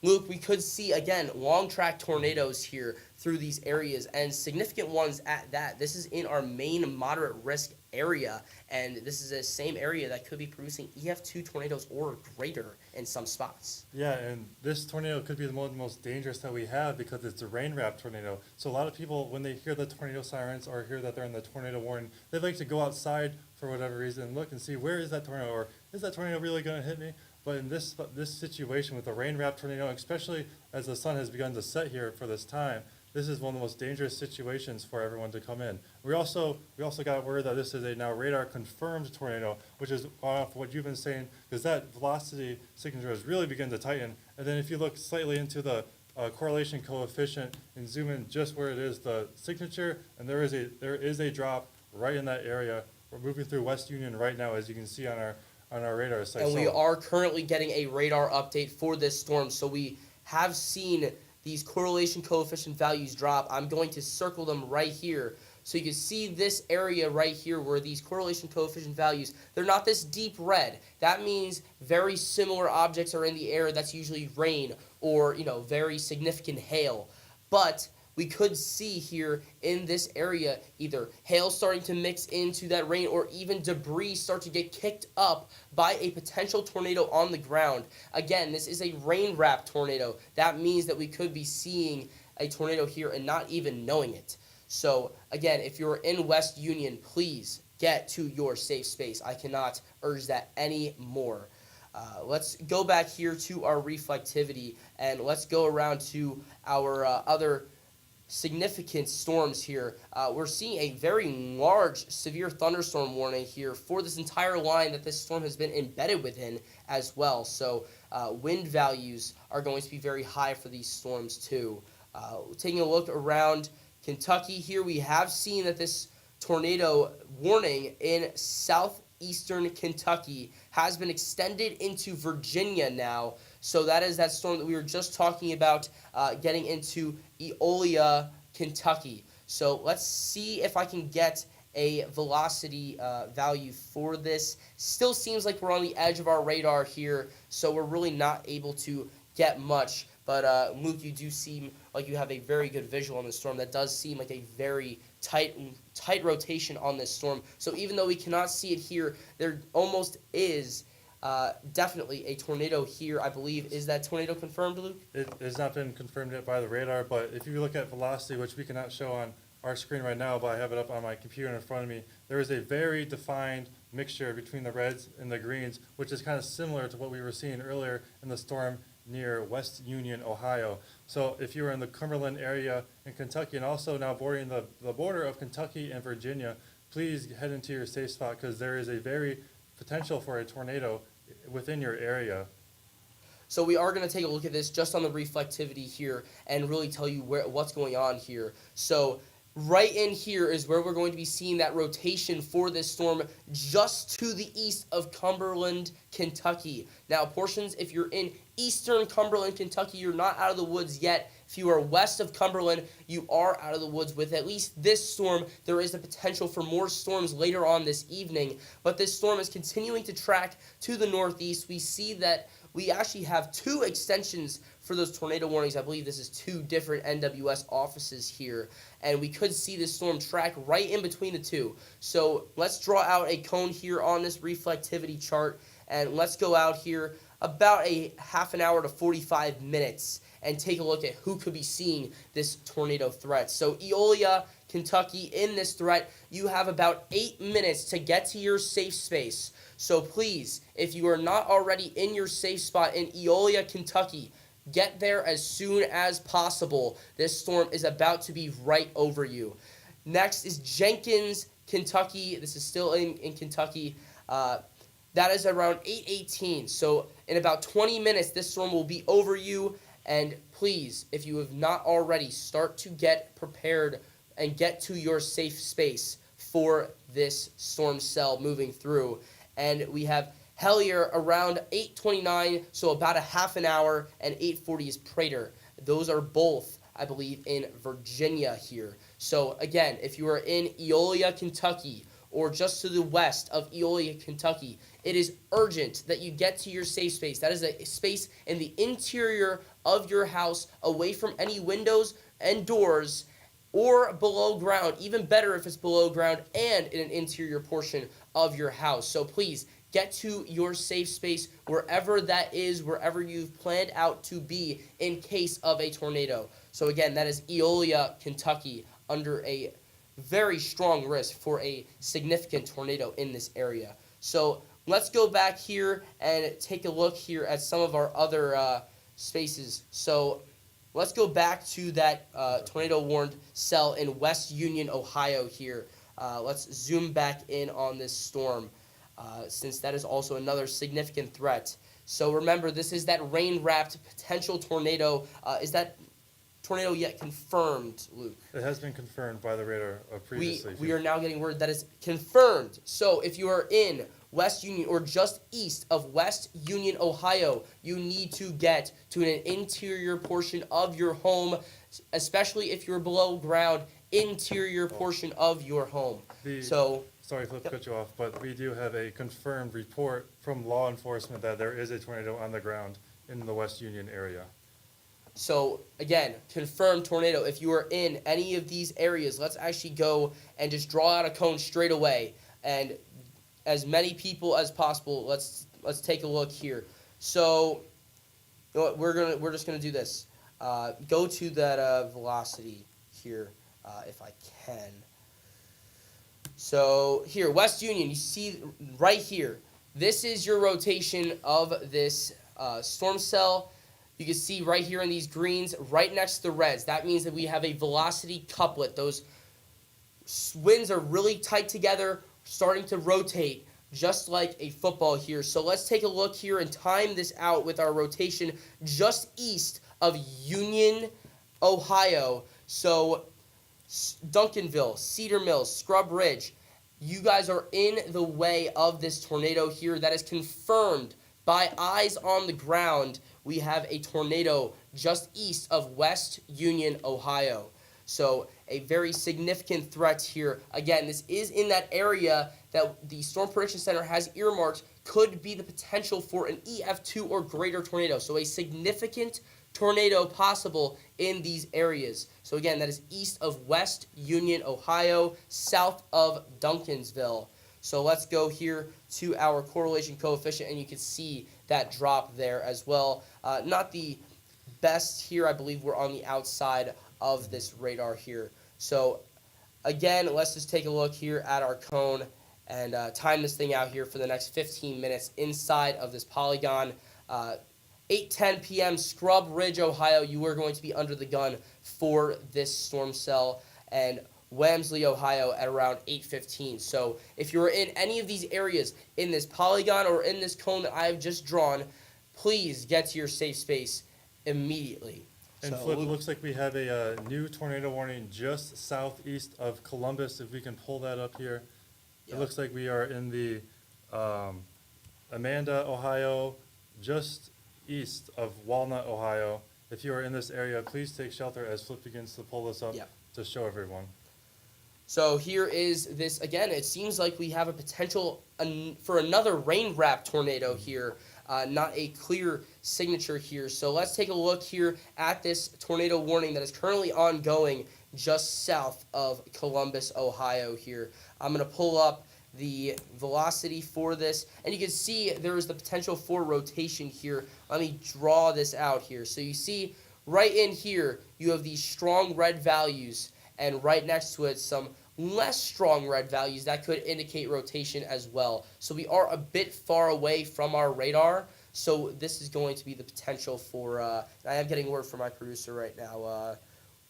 Luke, we could see, again, long track tornadoes here through these areas, and significant ones at that. This is in our main moderate risk area, and this is the same area that could be producing EF2 tornadoes or greater in some spots. Yeah, and this tornado could be the most dangerous that we have because it's a rain-wrapped tornado. So a lot of people, when they hear the tornado sirens or hear that they're in the tornado warning, they like to go outside for whatever reason and look and see, where is that tornado, or is that tornado really going to hit me? But in this situation with a rain-wrapped tornado, especially as the sun has begun to set here for this time, this is one of the most dangerous situations for everyone to come in. We also got word that this is a now radar confirmed tornado, which is off what you've been saying, because that velocity signature has really begun to tighten. And then if you look slightly into the correlation coefficient and zoom in just where it is the signature, and there is a drop right in that area. We're moving through West Union right now, as you can see on our radar site. And we are currently getting a radar update for this storm, so we have seen these correlation coefficient values drop. I'm going to circle them right here. So you can see this area right here where these correlation coefficient values, they're not this deep red. That means very similar objects are in the air. That's usually rain or, very significant hail. But we could see here in this area either hail starting to mix into that rain or even debris start to get kicked up by a potential tornado on the ground. Again, this is a rain-wrapped tornado. That means that we could be seeing a tornado here and not even knowing it. So again, if you're in West Union, please get to your safe space. I cannot urge that anymore. Let's go back here to our reflectivity and let's go around to our other significant storms here. We're seeing a very large severe thunderstorm warning here for this entire line that this storm has been embedded within as well. So wind values are going to be very high for these storms too. Taking a look around Kentucky here, we have seen that this tornado warning in southeastern Kentucky has been extended into Virginia now. So that is that storm that we were just talking about getting into Eolia, Kentucky. So let's see if I can get a velocity value for this. Still seems like we're on the edge of our radar here, so we're really not able to get much. But Luke, you do seem like you have a very good visual on this storm. That does seem like a very tight rotation on this storm. So even though we cannot see it here, there almost is definitely a tornado here, I believe. Is that tornado confirmed, Luke? It has not been confirmed yet by the radar, but if you look at velocity, which we cannot show on our screen right now, but I have it up on my computer in front of me, there is a very defined mixture between the reds and the greens, which is kind of similar to what we were seeing earlier in the storm near West Union, Ohio. So if you are in the Cumberland area in Kentucky and also now bordering the border of Kentucky and Virginia, please head into your safe spot because there is a very potential for a tornado within your area. So we are going to take a look at this just on the reflectivity here and really tell you what's going on here. So right in here is where we're going to be seeing that rotation for this storm just to the east of Cumberland, Kentucky. Now, portions, if you're in eastern Cumberland, Kentucky, you're not out of the woods yet. If you are west of Cumberland, you are out of the woods with at least this storm. There is the potential for more storms later on this evening, but this storm is continuing to track to the northeast. We see that we actually have two extensions for those tornado warnings. I believe this is two different NWS offices here, and we could see this storm track right in between the two. So let's draw out a cone here on this reflectivity chart, and let's go out here about a half an hour to 45 minutes and take a look at who could be seeing this tornado threat. So Eolia, Kentucky, in this threat, you have about 8 minutes to get to your safe space. So please, if you are not already in your safe spot in Eolia, Kentucky, get there as soon as possible. This storm is about to be right over you. Next is Jenkins, Kentucky. This is still in Kentucky. That is around 8:18. So in about 20 minutes, this storm will be over you. And please, if you have not already, start to get prepared and get to your safe space for this storm cell moving through. And we have Hellier around 8:29, so about a half an hour, and 8:40 is Prater. Those are both, I believe, in Virginia here. So again, if you are in Eolia, Kentucky, or just to the west of Eolia, Kentucky, it is urgent that you get to your safe space. That is a space in the interior of your house, away from any windows and doors, or below ground. Even better if it's below ground and in an interior portion of your house. So please, get to your safe space wherever that is, wherever you've planned out to be in case of a tornado. So again, that is Eolia, Kentucky, under a very strong risk for a significant tornado in this area. So let's go back here and take a look here at some of our other spaces. So let's go back to that tornado warned cell in West Union, Ohio here. Let's zoom back in on this storm since that is also another significant threat. So remember, this is that rain-wrapped potential tornado. Is that tornado yet confirmed, Luke? It has been confirmed by the radar previously. We are now getting word that is confirmed. So if you are in West Union or just east of West Union, Ohio, you need to get to an interior portion of your home, especially if you're below ground interior portion of your home. So, Sorry, Flip, to cut you off, but we do have a confirmed report from law enforcement that there is a tornado on the ground in the West Union area. So again, confirmed tornado. If you are in any of these areas, let's actually go and just draw out a cone straight away. And as many people as possible, let's take a look here. So you know what, we're just gonna do this. Go to that velocity here, if I can. So here, West Union, you see right here. This is your rotation of this storm cell. You can see right here in these greens, right next to the reds. That means that we have a velocity couplet. Those winds are really tight together, starting to rotate, just like a football here. So let's take a look here and time this out with our rotation just east of Union, Ohio. So Duncanville, Cedar Mills, Scrub Ridge, you guys are in the way of this tornado here. That is confirmed by eyes on the ground. We have a tornado just east of West Union, Ohio. So a very significant threat here. Again, this is in that area that the Storm Prediction Center has earmarked could be the potential for an EF2 or greater tornado. So a significant tornado possible in these areas. So again, that is east of West Union, Ohio, south of Duncansville. So let's go here to our correlation coefficient, and you can see that drop there as well. Not the best here. I believe we're on the outside of this radar here. So again, let's just take a look here at our cone and time this thing out here for the next 15 minutes inside of this polygon. 8:10 p.m. Scrub Ridge, Ohio, you are going to be under the gun for this storm cell. And Wamsley, Ohio at around 8:15. So if you're in any of these areas in this polygon or in this cone that I have just drawn, please get to your safe space immediately. And So, Flip, it looks like we have a new tornado warning just southeast of Columbus. If we can pull that up here. Yeah. It looks like we are in the Amanda, Ohio, just east of Walnut, Ohio. If you are in this area, please take shelter as Flip begins to pull this up Yeah. to show everyone. So here is this, again, it seems like we have a potential for another rain-wrapped tornado here, not a clear signature here. So let's take a look here at this tornado warning that is currently ongoing just south of Columbus, Ohio here. I'm going to pull up the velocity for this, and you can see there is the potential for rotation here. Let me draw this out here. So you see right in here, you have these strong red values, and right next to it, some less strong red values that could indicate rotation as well. So we are a bit far away from our radar. So this is going to be the potential for, I am getting word from my producer right now.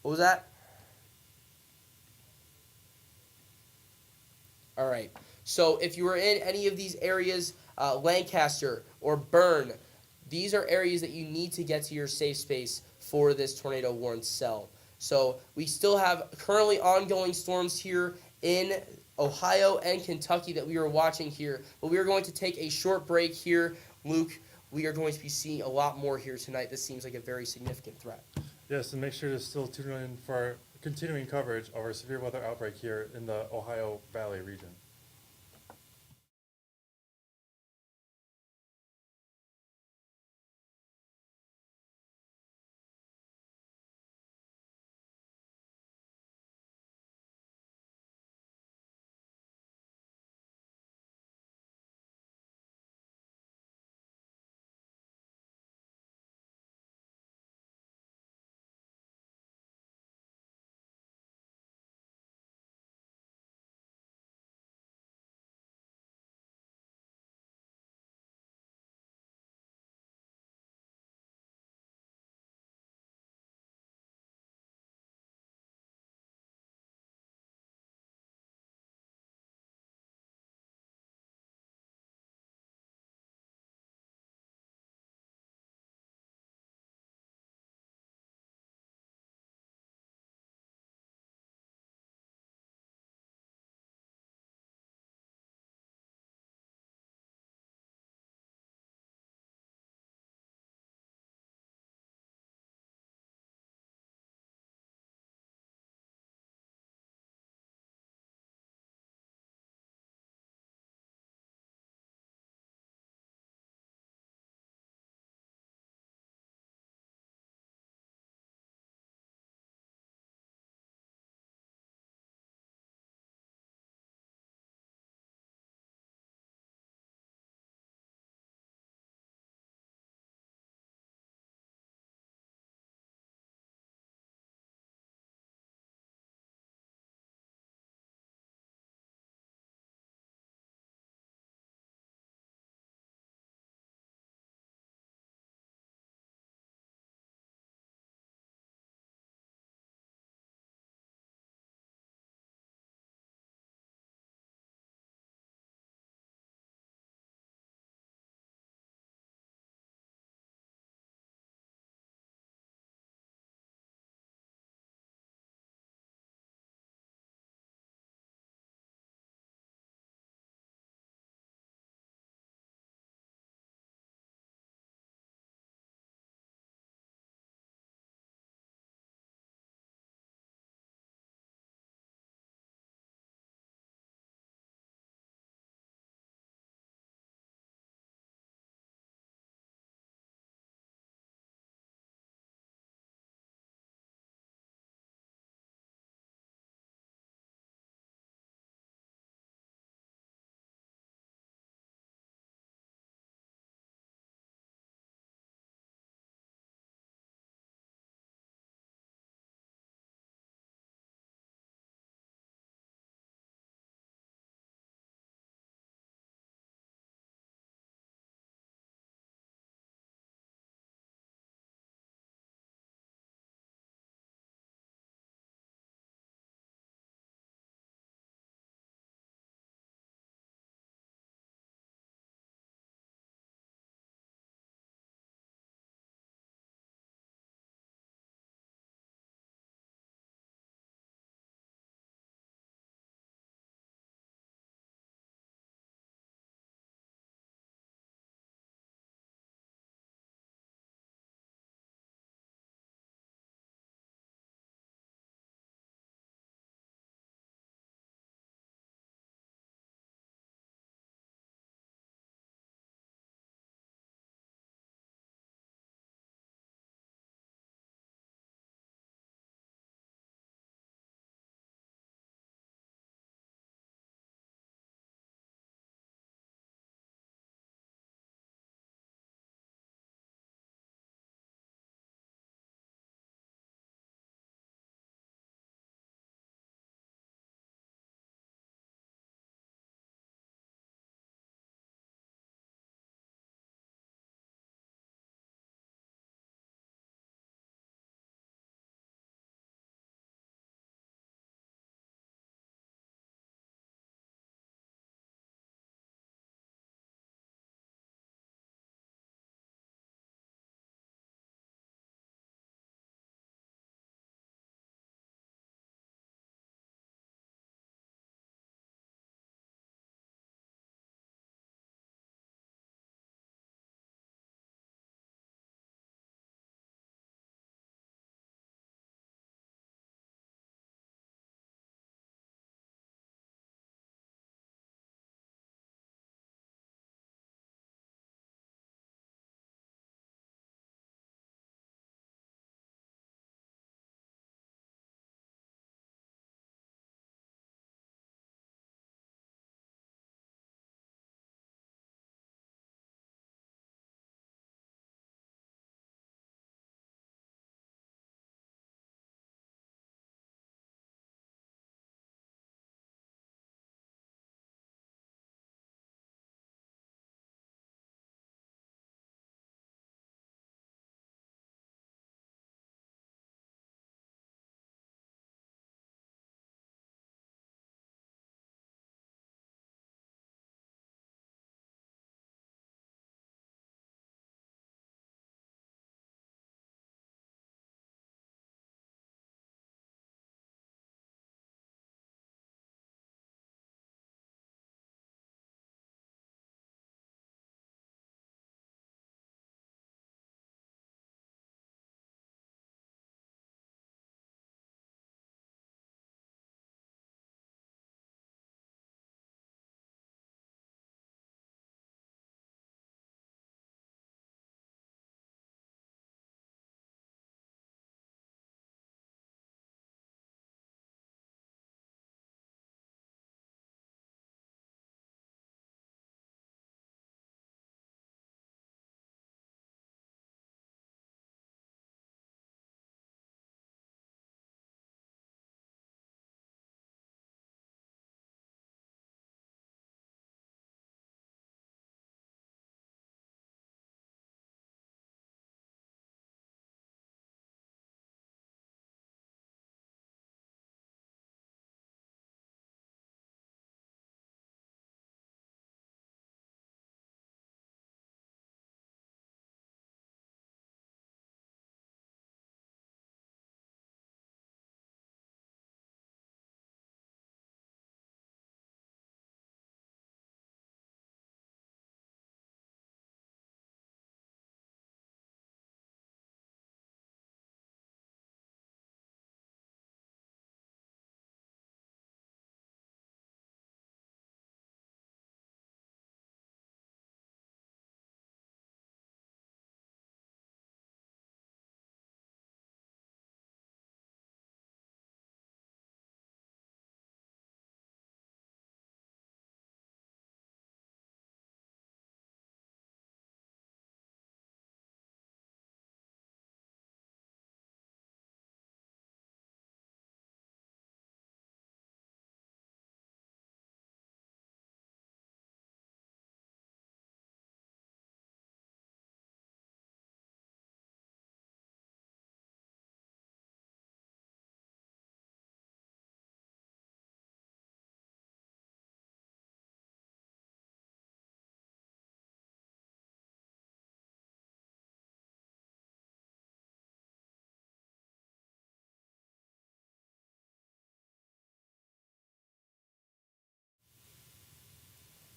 What was that? All right. So if you are in any of these areas, Lancaster or Bern, these are areas that you need to get to your safe space for this tornado warned cell. So we still have currently ongoing storms here in Ohio and Kentucky that we are watching here. But we are going to take a short break here. Luke, we are going to be seeing a lot more here tonight. This seems like a very significant threat. Yes, and make sure to still tune in for our continuing coverage of our severe weather outbreak here in the Ohio Valley region.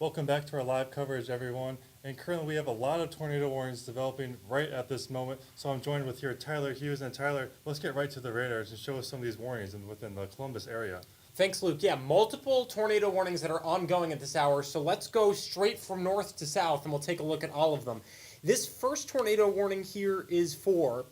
Welcome back to our live coverage, everyone. And currently we have a lot of tornado warnings developing right at this moment. So I'm joined with here Tyler Hughes. And Tyler, let's get right to the radars and show us some of these warnings within the Columbus area. Thanks, Luke. Yeah, multiple tornado warnings that are ongoing at this hour. So let's go straight from north to south, and we'll take a look at all of them. This first tornado warning here is for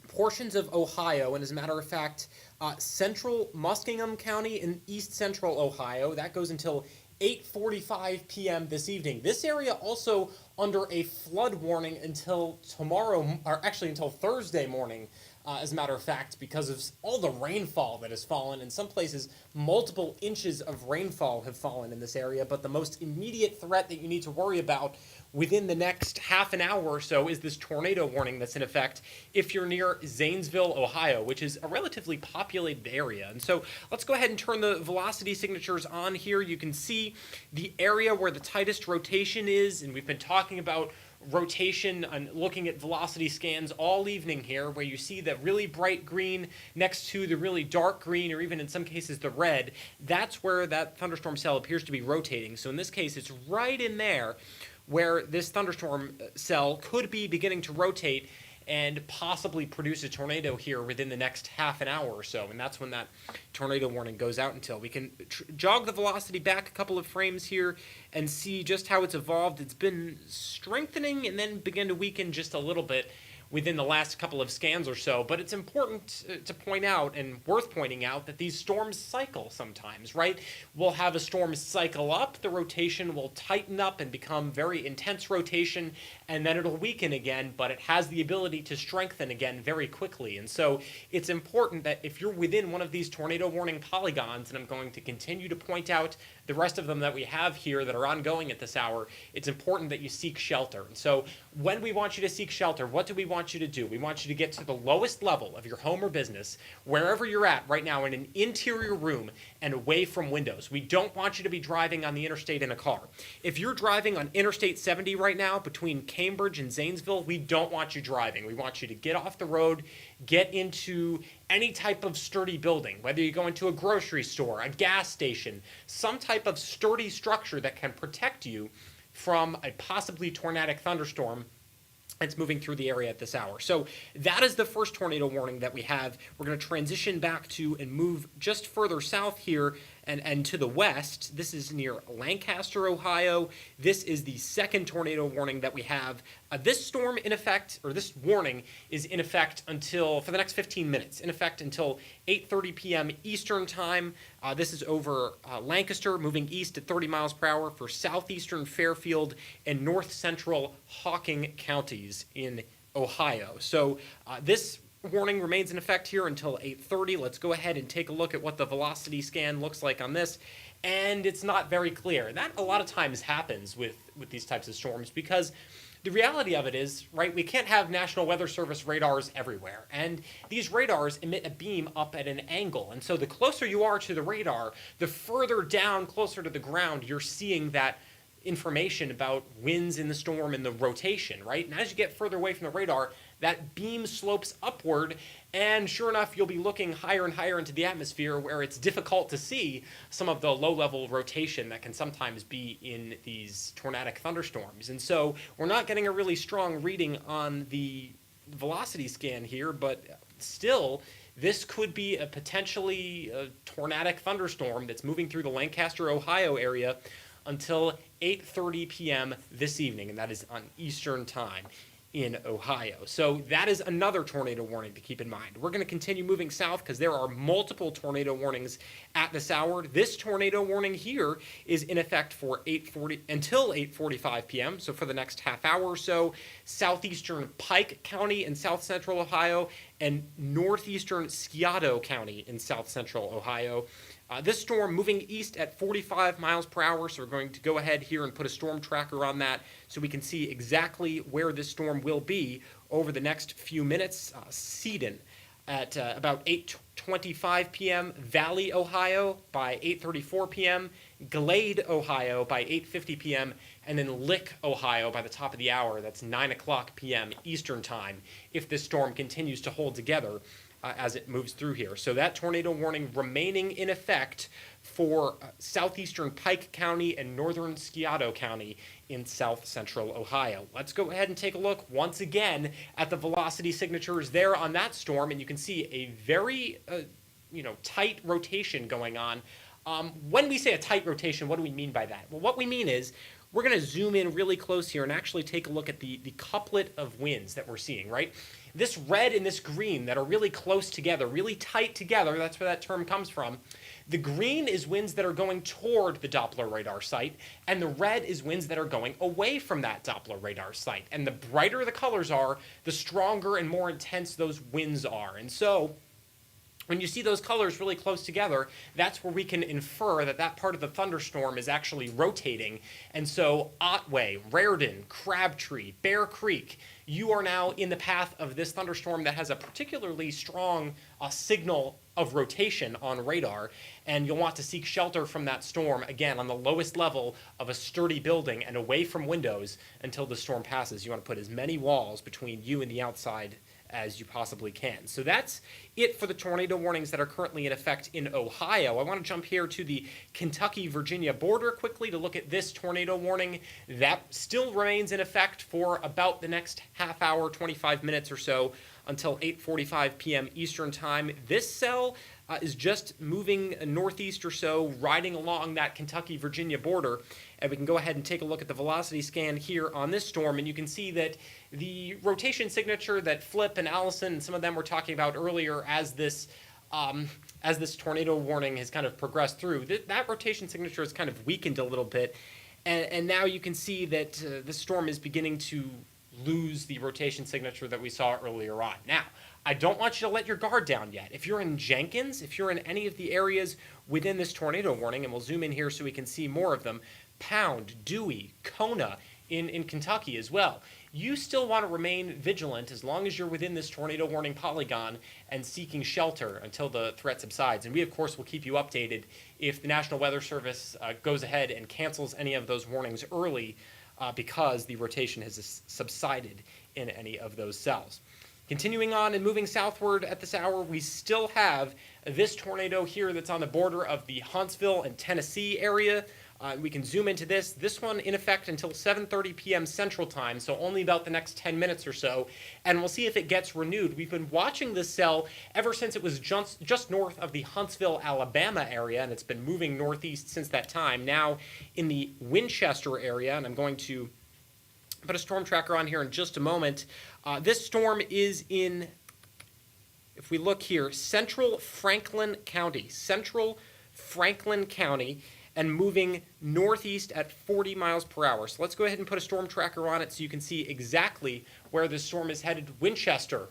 portions of Ohio, and as a matter of fact, central Muskingum County and east central Ohio. That goes until 8:45 p.m. this evening. This area also under a flood warning until tomorrow, or actually until Thursday morning, as a matter of fact, because of all the rainfall that has fallen. In some places, multiple inches of rainfall have fallen in this area, but the most immediate threat that you need to worry about within the next half an hour or so is this tornado warning that's in effect if you're near Zanesville, Ohio, which is a relatively populated area. And so let's go ahead and turn the velocity signatures on here. You can see the area where the tightest rotation is, and we've been talking about rotation and looking at velocity scans all evening here, where you see that really bright green next to the really dark green, or even in some cases the red. That's where that thunderstorm cell appears to be rotating. So in this case, it's right in there where this thunderstorm cell could be beginning to rotate and possibly produce a tornado here within the next half an hour or so. And that's when that tornado warning goes out until. We can jog the velocity back a couple of frames here and see just how it's evolved. It's been strengthening and then began to weaken just a little bit within the last couple of scans or so. But it's important to point out, and worth pointing out, that these storms cycle sometimes, right? We'll have a storm cycle up, the rotation will tighten up and become very intense rotation, and then it'll weaken again, but it has the ability to strengthen again very quickly. And so it's important that if you're within one of these tornado warning polygons, and I'm going to continue to point out the rest of them that we have here that are ongoing at this hour, it's important that you seek shelter. And so when we want you to seek shelter, what do we want you to do? We want you to get to the lowest level of your home or business, wherever you're at right now, in an interior room and away from windows. We don't want you to be driving on the interstate in a car. If you're driving on Interstate 70 right now between Cambridge and Zanesville, we don't want you driving. We want you to get off the road, get into any type of sturdy building, whether you go into a grocery store, a gas station, some type of sturdy structure that can protect you from a possibly tornadic thunderstorm that's moving through the area at this hour. So that is the first tornado warning that we have. We're going to transition back to and move just further south here and to the west. This is near Lancaster, Ohio. This is the second tornado warning that we have. This storm in effect, or this warning, is in effect until, for the next 15 minutes, in effect until 8:30 p.m. Eastern time. This is over Lancaster, moving east at 30 miles per hour for southeastern Fairfield and north central Hawking counties in Ohio. So this warning remains in effect here until 8:30. Let's go ahead and take a look at what the velocity scan looks like on this. And it's not very clear. That a lot of times happens with these types of storms, because the reality of it is, right, we can't have National Weather Service radars everywhere. And these radars emit a beam up at an angle. And so the closer you are to the radar, the further down, closer to the ground, you're seeing that information about winds in the storm and the rotation, right? And as you get further away from the radar, that beam slopes upward, and sure enough, you'll be looking higher and higher into the atmosphere, where it's difficult to see some of the low-level rotation that can sometimes be in these tornadic thunderstorms. And so we're not getting a really strong reading on the velocity scan here, but still, this could be a potentially tornadic thunderstorm that's moving through the Lancaster, Ohio area until 8:30 p.m. this evening, and that is on Eastern time in Ohio. So that is another tornado warning to keep in mind. We're going to continue moving south because there are multiple tornado warnings at this hour. This tornado warning here is in effect for 8:40 until 8:45 p.m. So for the next half hour or so, southeastern Pike County in south central Ohio and northeastern Scioto County in south central Ohio. This storm moving east at 45 miles per hour, so we're going to go ahead here and put a storm tracker on that so we can see exactly where this storm will be over the next few minutes. Sedon at about 8:25 p.m., Valley, Ohio by 8:34 p.m., Glade, Ohio by 8:50 p.m., and then Lick, Ohio by the top of the hour. That's 9 o'clock p.m. Eastern time if this storm continues to hold together as it moves through here. So that tornado warning remaining in effect for southeastern Pike County and northern Scioto County in south central Ohio. Let's go ahead and take a look once again at the velocity signatures there on that storm, and you can see a very tight rotation going on. When we say a tight rotation, what do we mean by that? Well, what we mean is we're going to zoom in really close here and actually take a look at the couplet of winds that we're seeing, right? This red and this green that are really close together, really tight together, that's where that term comes from. The green is winds that are going toward the Doppler radar site, and the red is winds that are going away from that Doppler radar site. And the brighter the colors are, the stronger and more intense those winds are. And so when you see those colors really close together, that's where we can infer that that part of the thunderstorm is actually rotating. And so Otway, Raritan, Crabtree, Bear Creek, you are now in the path of this thunderstorm that has a particularly strong signal of rotation on radar, and you'll want to seek shelter from that storm, again, on the lowest level of a sturdy building and away from windows until the storm passes. You want to put as many walls between you and the outside as you possibly can. So that's it for the tornado warnings that are currently in effect in Ohio. I want to jump here to the Kentucky-Virginia border quickly to look at this tornado warning. That still remains in effect for about the next half hour, 25 minutes or so, until 8:45 p.m. Eastern Time. This cell is just moving northeast or so, riding along that Kentucky-Virginia border. And we can go ahead and take a look at the velocity scan here on this storm, and you can see that the rotation signature that Flip and Allison and some of them were talking about earlier as this tornado warning has kind of progressed through, that rotation signature has kind of weakened a little bit. And now you can see that the storm is beginning to lose the rotation signature that we saw earlier on. Now, I don't want you to let your guard down yet. If you're in Jenkins, if you're in any of the areas within this tornado warning, and we'll zoom in here so we can see more of them, Pound, Dewey, Kona in Kentucky as well, you still want to remain vigilant as long as you're within this tornado warning polygon and seeking shelter until the threat subsides. And we, of course, will keep you updated if the National Weather Service goes ahead and cancels any of those warnings early because the rotation has subsided in any of those cells. Continuing on and moving southward at this hour, we still have this tornado here that's on the border of the Huntsville and Tennessee area. We can zoom into this one in effect until 7:30 p.m. Central Time, so only about the next 10 minutes or so, and we'll see if it gets renewed. We've been watching this cell ever since it was just north of the Huntsville, Alabama area, and it's been moving northeast since that time, now in the Winchester area, and I'm going to put a storm tracker on here in just a moment. This storm is in, if we look here, central Franklin County, and moving northeast at 40 miles per hour. So let's go ahead and put a storm tracker on it so you can see exactly where this storm is headed. Winchester,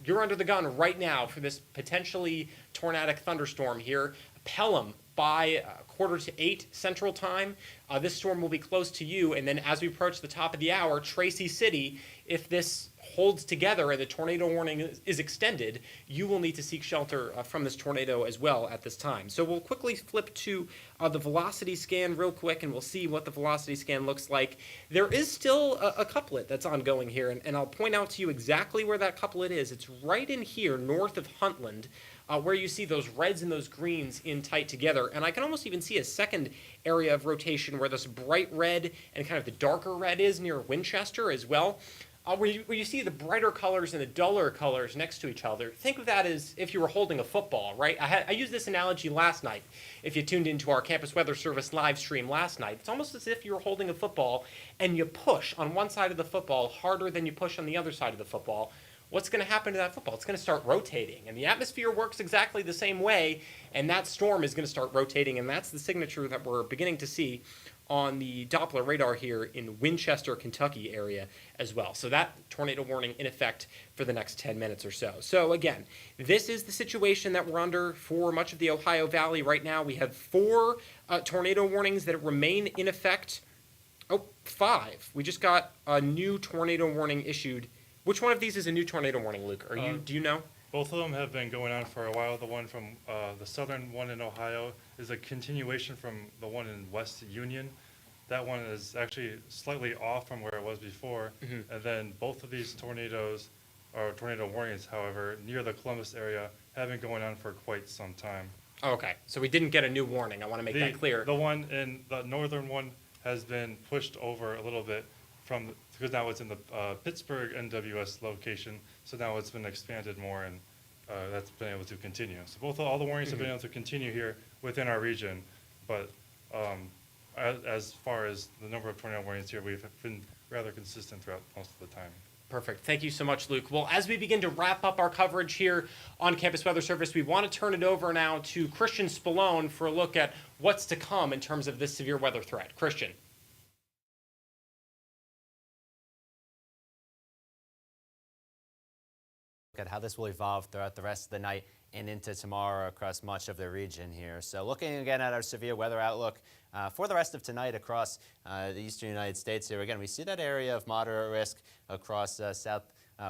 you're under the gun right now for this potentially tornadic thunderstorm here. Pelham, by 7:45 Central Time, this storm will be close to you. And then as we approach the top of the hour, Tracy City, if this holds together and the tornado warning is extended, you will need to seek shelter from this tornado as well at this time. So we'll quickly flip to the velocity scan real quick, and we'll see what the velocity scan looks like. There is still a couplet that's ongoing here, and I'll point out to you exactly where that couplet is. It's right in here, north of Huntland, where you see those reds and those greens in tight together. And I can almost even see a second area of rotation where this bright red and kind of the darker red is near Winchester as well. Where you see the brighter colors and the duller colors next to each other. Think of that as if you were holding a football, right? I used this analogy last night. If you tuned into our Campus Weather Service live stream last night, it's almost as if you were holding a football and you push on one side of the football harder than you push on the other side of the football. What's going to happen to that football? It's going to start rotating, and the atmosphere works exactly the same way, and that storm is going to start rotating, and that's the signature that we're beginning to see on the Doppler radar here in Winchester, Kentucky area as well. So that tornado warning in effect for the next 10 minutes or so. So again, this is the situation that we're under for much of the Ohio Valley right now. We have 4 tornado warnings that remain in effect. Oh, 5. We just got a new tornado warning issued. Which one of these is a new tornado warning, Luke? Do you know? Both of them have been going on for a while. The one from the southern one in Ohio is a continuation from the one in West Union. That one is actually slightly off from where it was before. And then both of these tornadoes or tornado warnings, however, near the Columbus area have been going on for quite some time. Okay, so we didn't get a new warning. I want to make that clear. The one in the northern one has been pushed over a little bit because now it's in the Pittsburgh NWS location, so now it's been expanded more, and that's been able to continue. So all the warnings have been able to continue here within our region, but as far as the number of tornado warnings here, we've been rather consistent throughout most of the time. Perfect. Thank you so much, Luke. Well, as we begin to wrap up our coverage here on Campus Weather Service, we want to turn it over now to Christian Spallone for a look at what's to come in terms of this severe weather threat. Christian. At how this will evolve throughout the rest of the night and into tomorrow across much of the region here. So looking again at our severe weather outlook for the rest of tonight across the eastern United States here, again, we see that area of moderate risk across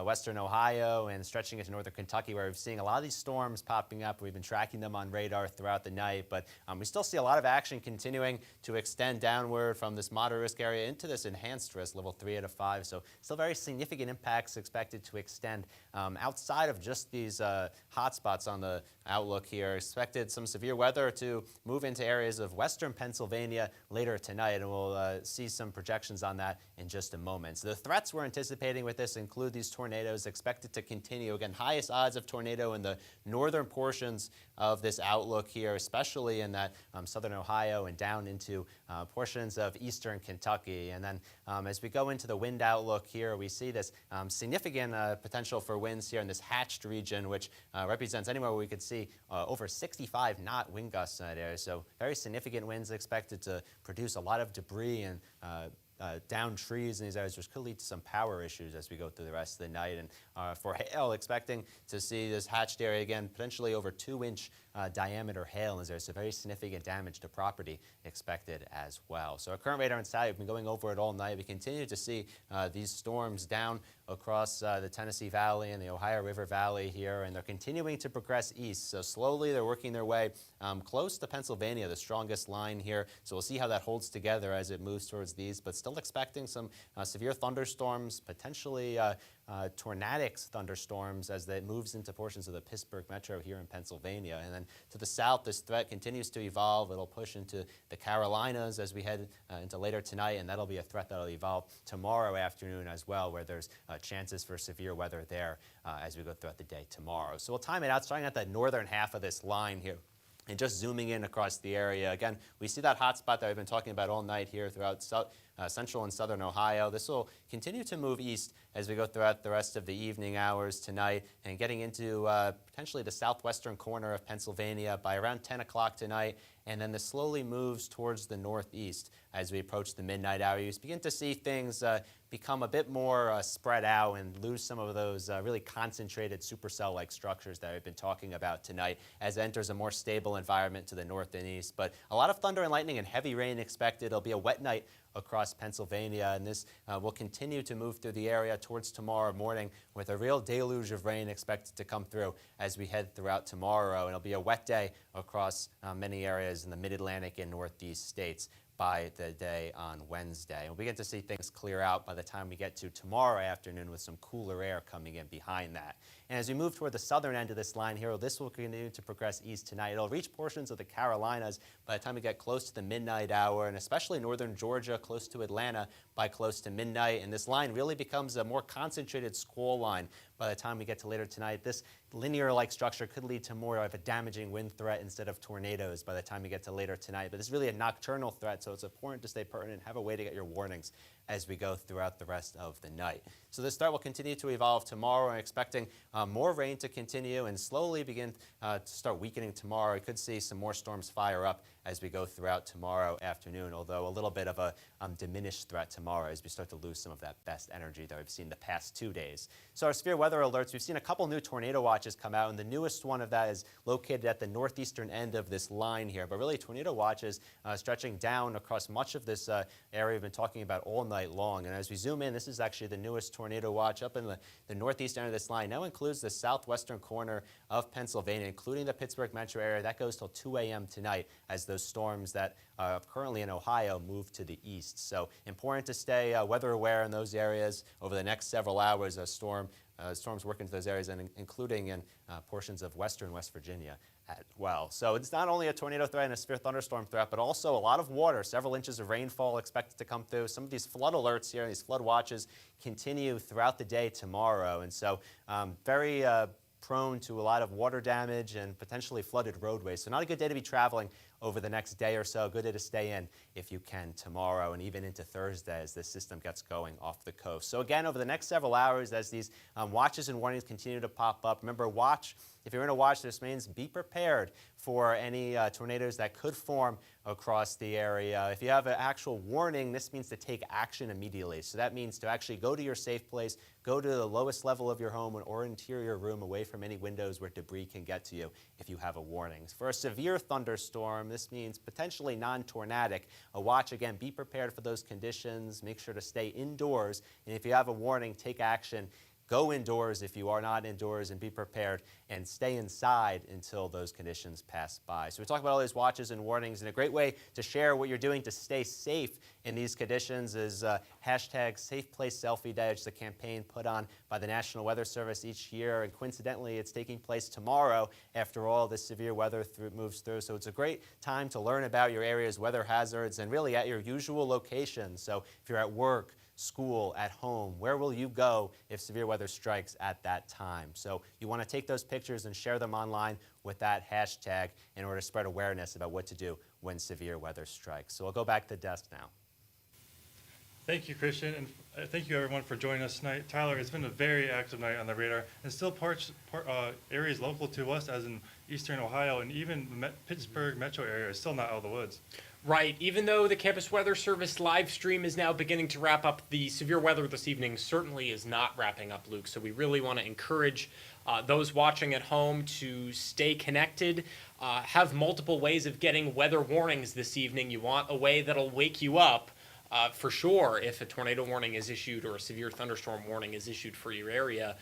western Ohio and stretching into northern Kentucky, where we're seeing a lot of these storms popping up. We've been tracking them on radar throughout the night, but we still see a lot of action continuing to extend downward from this moderate risk area into this enhanced risk, level 3 out of 5. So still very significant impacts expected to extend outside of just these hot spots on the outlook here. Expected some severe weather to move into areas of western Pennsylvania later tonight, and we'll see some projections on that in just a moment. So the threats we're anticipating with this include these tornadoes expected to continue. Again, highest odds of tornado in the northern portions of this outlook here, especially in that southern Ohio and down into portions of eastern Kentucky. And then as we go into the wind outlook here, we see this significant potential for winds here in this hatched region, which represents anywhere where we could see over 65 knot wind gusts in that area. So very significant winds expected to produce a lot of debris and down trees in these areas, which could lead to some power issues as we go through the rest of the night. And for hail, expecting to see this hatched area again, potentially over 2-inch diameter hail in this area, so very significant damage to property expected as well. So our current radar and satellite, we've been going over it all night. We continue to see these storms down across the Tennessee Valley and the Ohio River Valley here, and they're continuing to progress east. So slowly they're working their way close to Pennsylvania, the strongest line here. So we'll see how that holds together as it moves towards these, but still expecting some severe thunderstorms, potentially tornadic thunderstorms as it moves into portions of the Pittsburgh metro here in Pennsylvania. And then to the south, this threat continues to evolve. It'll push into the Carolinas as we head into later tonight, and that'll be a threat that'll evolve tomorrow afternoon as well, where there's chances for severe weather there as we go throughout the day tomorrow. So we'll time it out, starting at that northern half of this line here. And just zooming in across the area, again, we see that hot spot that we've been talking about all night here throughout central and southern Ohio. This will continue to move east as we go throughout the rest of the evening hours tonight, and getting into potentially the southwestern corner of Pennsylvania by around 10 o'clock tonight. And then this slowly moves towards the northeast as we approach the midnight hour. You begin to see things become a bit more spread out and lose some of those really concentrated supercell-like structures that we've been talking about tonight as it enters a more stable environment to the north and east. But a lot of thunder and lightning and heavy rain expected. It'll be a wet night across Pennsylvania, and this will continue to move through the area towards tomorrow morning with a real deluge of rain expected to come through as we head throughout tomorrow. And it'll be a wet day across many areas in the mid-Atlantic and northeast states by the day on Wednesday. We'll begin to see things clear out by the time we get to tomorrow afternoon with some cooler air coming in behind that. And as we move toward the southern end of this line here, this will continue to progress east tonight. It'll reach portions of the Carolinas by the time we get close to the midnight hour, and especially northern Georgia, close to Atlanta by close to midnight. And this line really becomes a more concentrated squall line by the time we get to later tonight. This linear-like structure could lead to more of a damaging wind threat instead of tornadoes by the time we get to later tonight. But this is really a nocturnal threat, so it's important to stay pertinent and have a way to get your warnings as we go throughout the rest of the night. So this threat will continue to evolve tomorrow. I'm expecting more rain to continue and slowly begin to start weakening tomorrow. We could see some more storms fire up as we go throughout tomorrow afternoon, although a little bit of a diminished threat tomorrow as we start to lose some of that best energy that we've seen the past 2 days. So our severe weather alerts, we've seen a couple new tornado watches come out, and the newest one of that is located at the northeastern end of this line here. But really, tornado watches stretching down across much of this area we've been talking about all night long. And as we zoom in, this is actually the newest tornado watch up in the northeast end of this line. Now includes the southwestern corner of Pennsylvania, including the Pittsburgh metro area. That goes till 2 a.m. tonight as those storms that are currently in Ohio move to the east. So important to stay weather aware in those areas over the next several hours. A storm storms work into those areas, and including in portions of western West Virginia as well. So it's not only a tornado threat and a severe thunderstorm threat, but also a lot of water, several inches of rainfall expected to come through. Some of these flood alerts here, these flood watches, continue throughout the day tomorrow. And so very prone to a lot of water damage and potentially flooded roadways. So not a good day to be traveling over the next day or so. Good day to stay in if you can tomorrow and even into Thursday as this system gets going off the coast. So again, over the next several hours as these watches and warnings continue to pop up, remember, watch. If you're in a watch, this means be prepared for any tornadoes that could form across the area. If you have an actual warning, this means to take action immediately. So that means to actually go to your safe place, go to the lowest level of your home or interior room away from any windows where debris can get to you if you have a warning. For a severe thunderstorm, this means potentially non-tornadic. A watch, again, be prepared for those conditions. Make sure to stay indoors. And if you have a warning, take action. Go indoors if you are not indoors and be prepared, and stay inside until those conditions pass by. So we talk about all these watches and warnings, and a great way to share what you're doing to stay safe in these conditions is hashtag Safe Place Selfie Day, which is a campaign put on by the National Weather Service each year, and coincidentally it's taking place tomorrow after all this severe weather moves through. So it's a great time to learn about your area's weather hazards and really at your usual locations. So if you're at work, school, at home, where will you go if severe weather strikes at that time? So you want to take those pictures and share them online with that hashtag in order to spread awareness about what to do when severe weather strikes. So I'll go back to the desk now. Thank you, Christian, and thank you everyone for joining us tonight. Tyler, it's been a very active night on the radar, and still areas local to us, as in eastern Ohio, and even Pittsburgh metro area is still not out of the woods. Right. Even though the Campus Weather Service live stream is now beginning to wrap up, the severe weather this evening certainly is not wrapping up, Luke. So we really want to encourage those watching at home to stay connected, have multiple ways of getting weather warnings this evening. You want a way that'll wake you up for sure if a tornado warning is issued or a severe thunderstorm warning is issued for your area.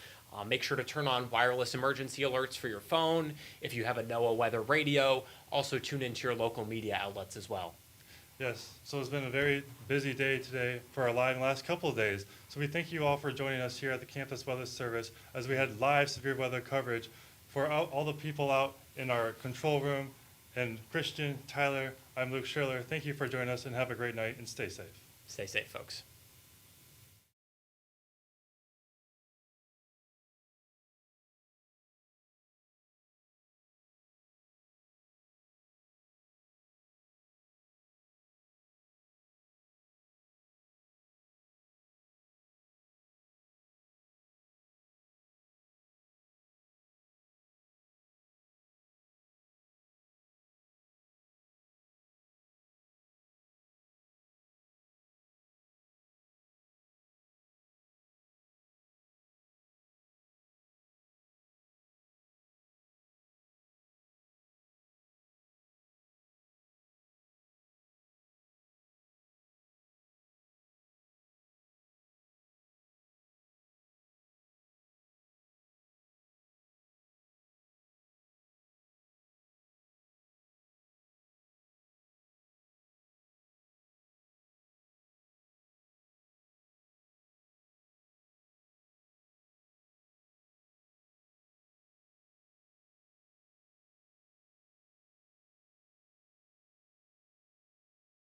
Make sure to turn on wireless emergency alerts for your phone. If you have a NOAA weather radio, also tune into your local media outlets as well. Yes, so it's been a very busy day today for our live last couple of days. So we thank you all for joining us here at the Campus Weather Service as we had live severe weather coverage for all the people out in our control room. And Christian, Tyler, I'm Luke Schiller. Thank you for joining us and have a great night and stay safe. Stay safe, folks.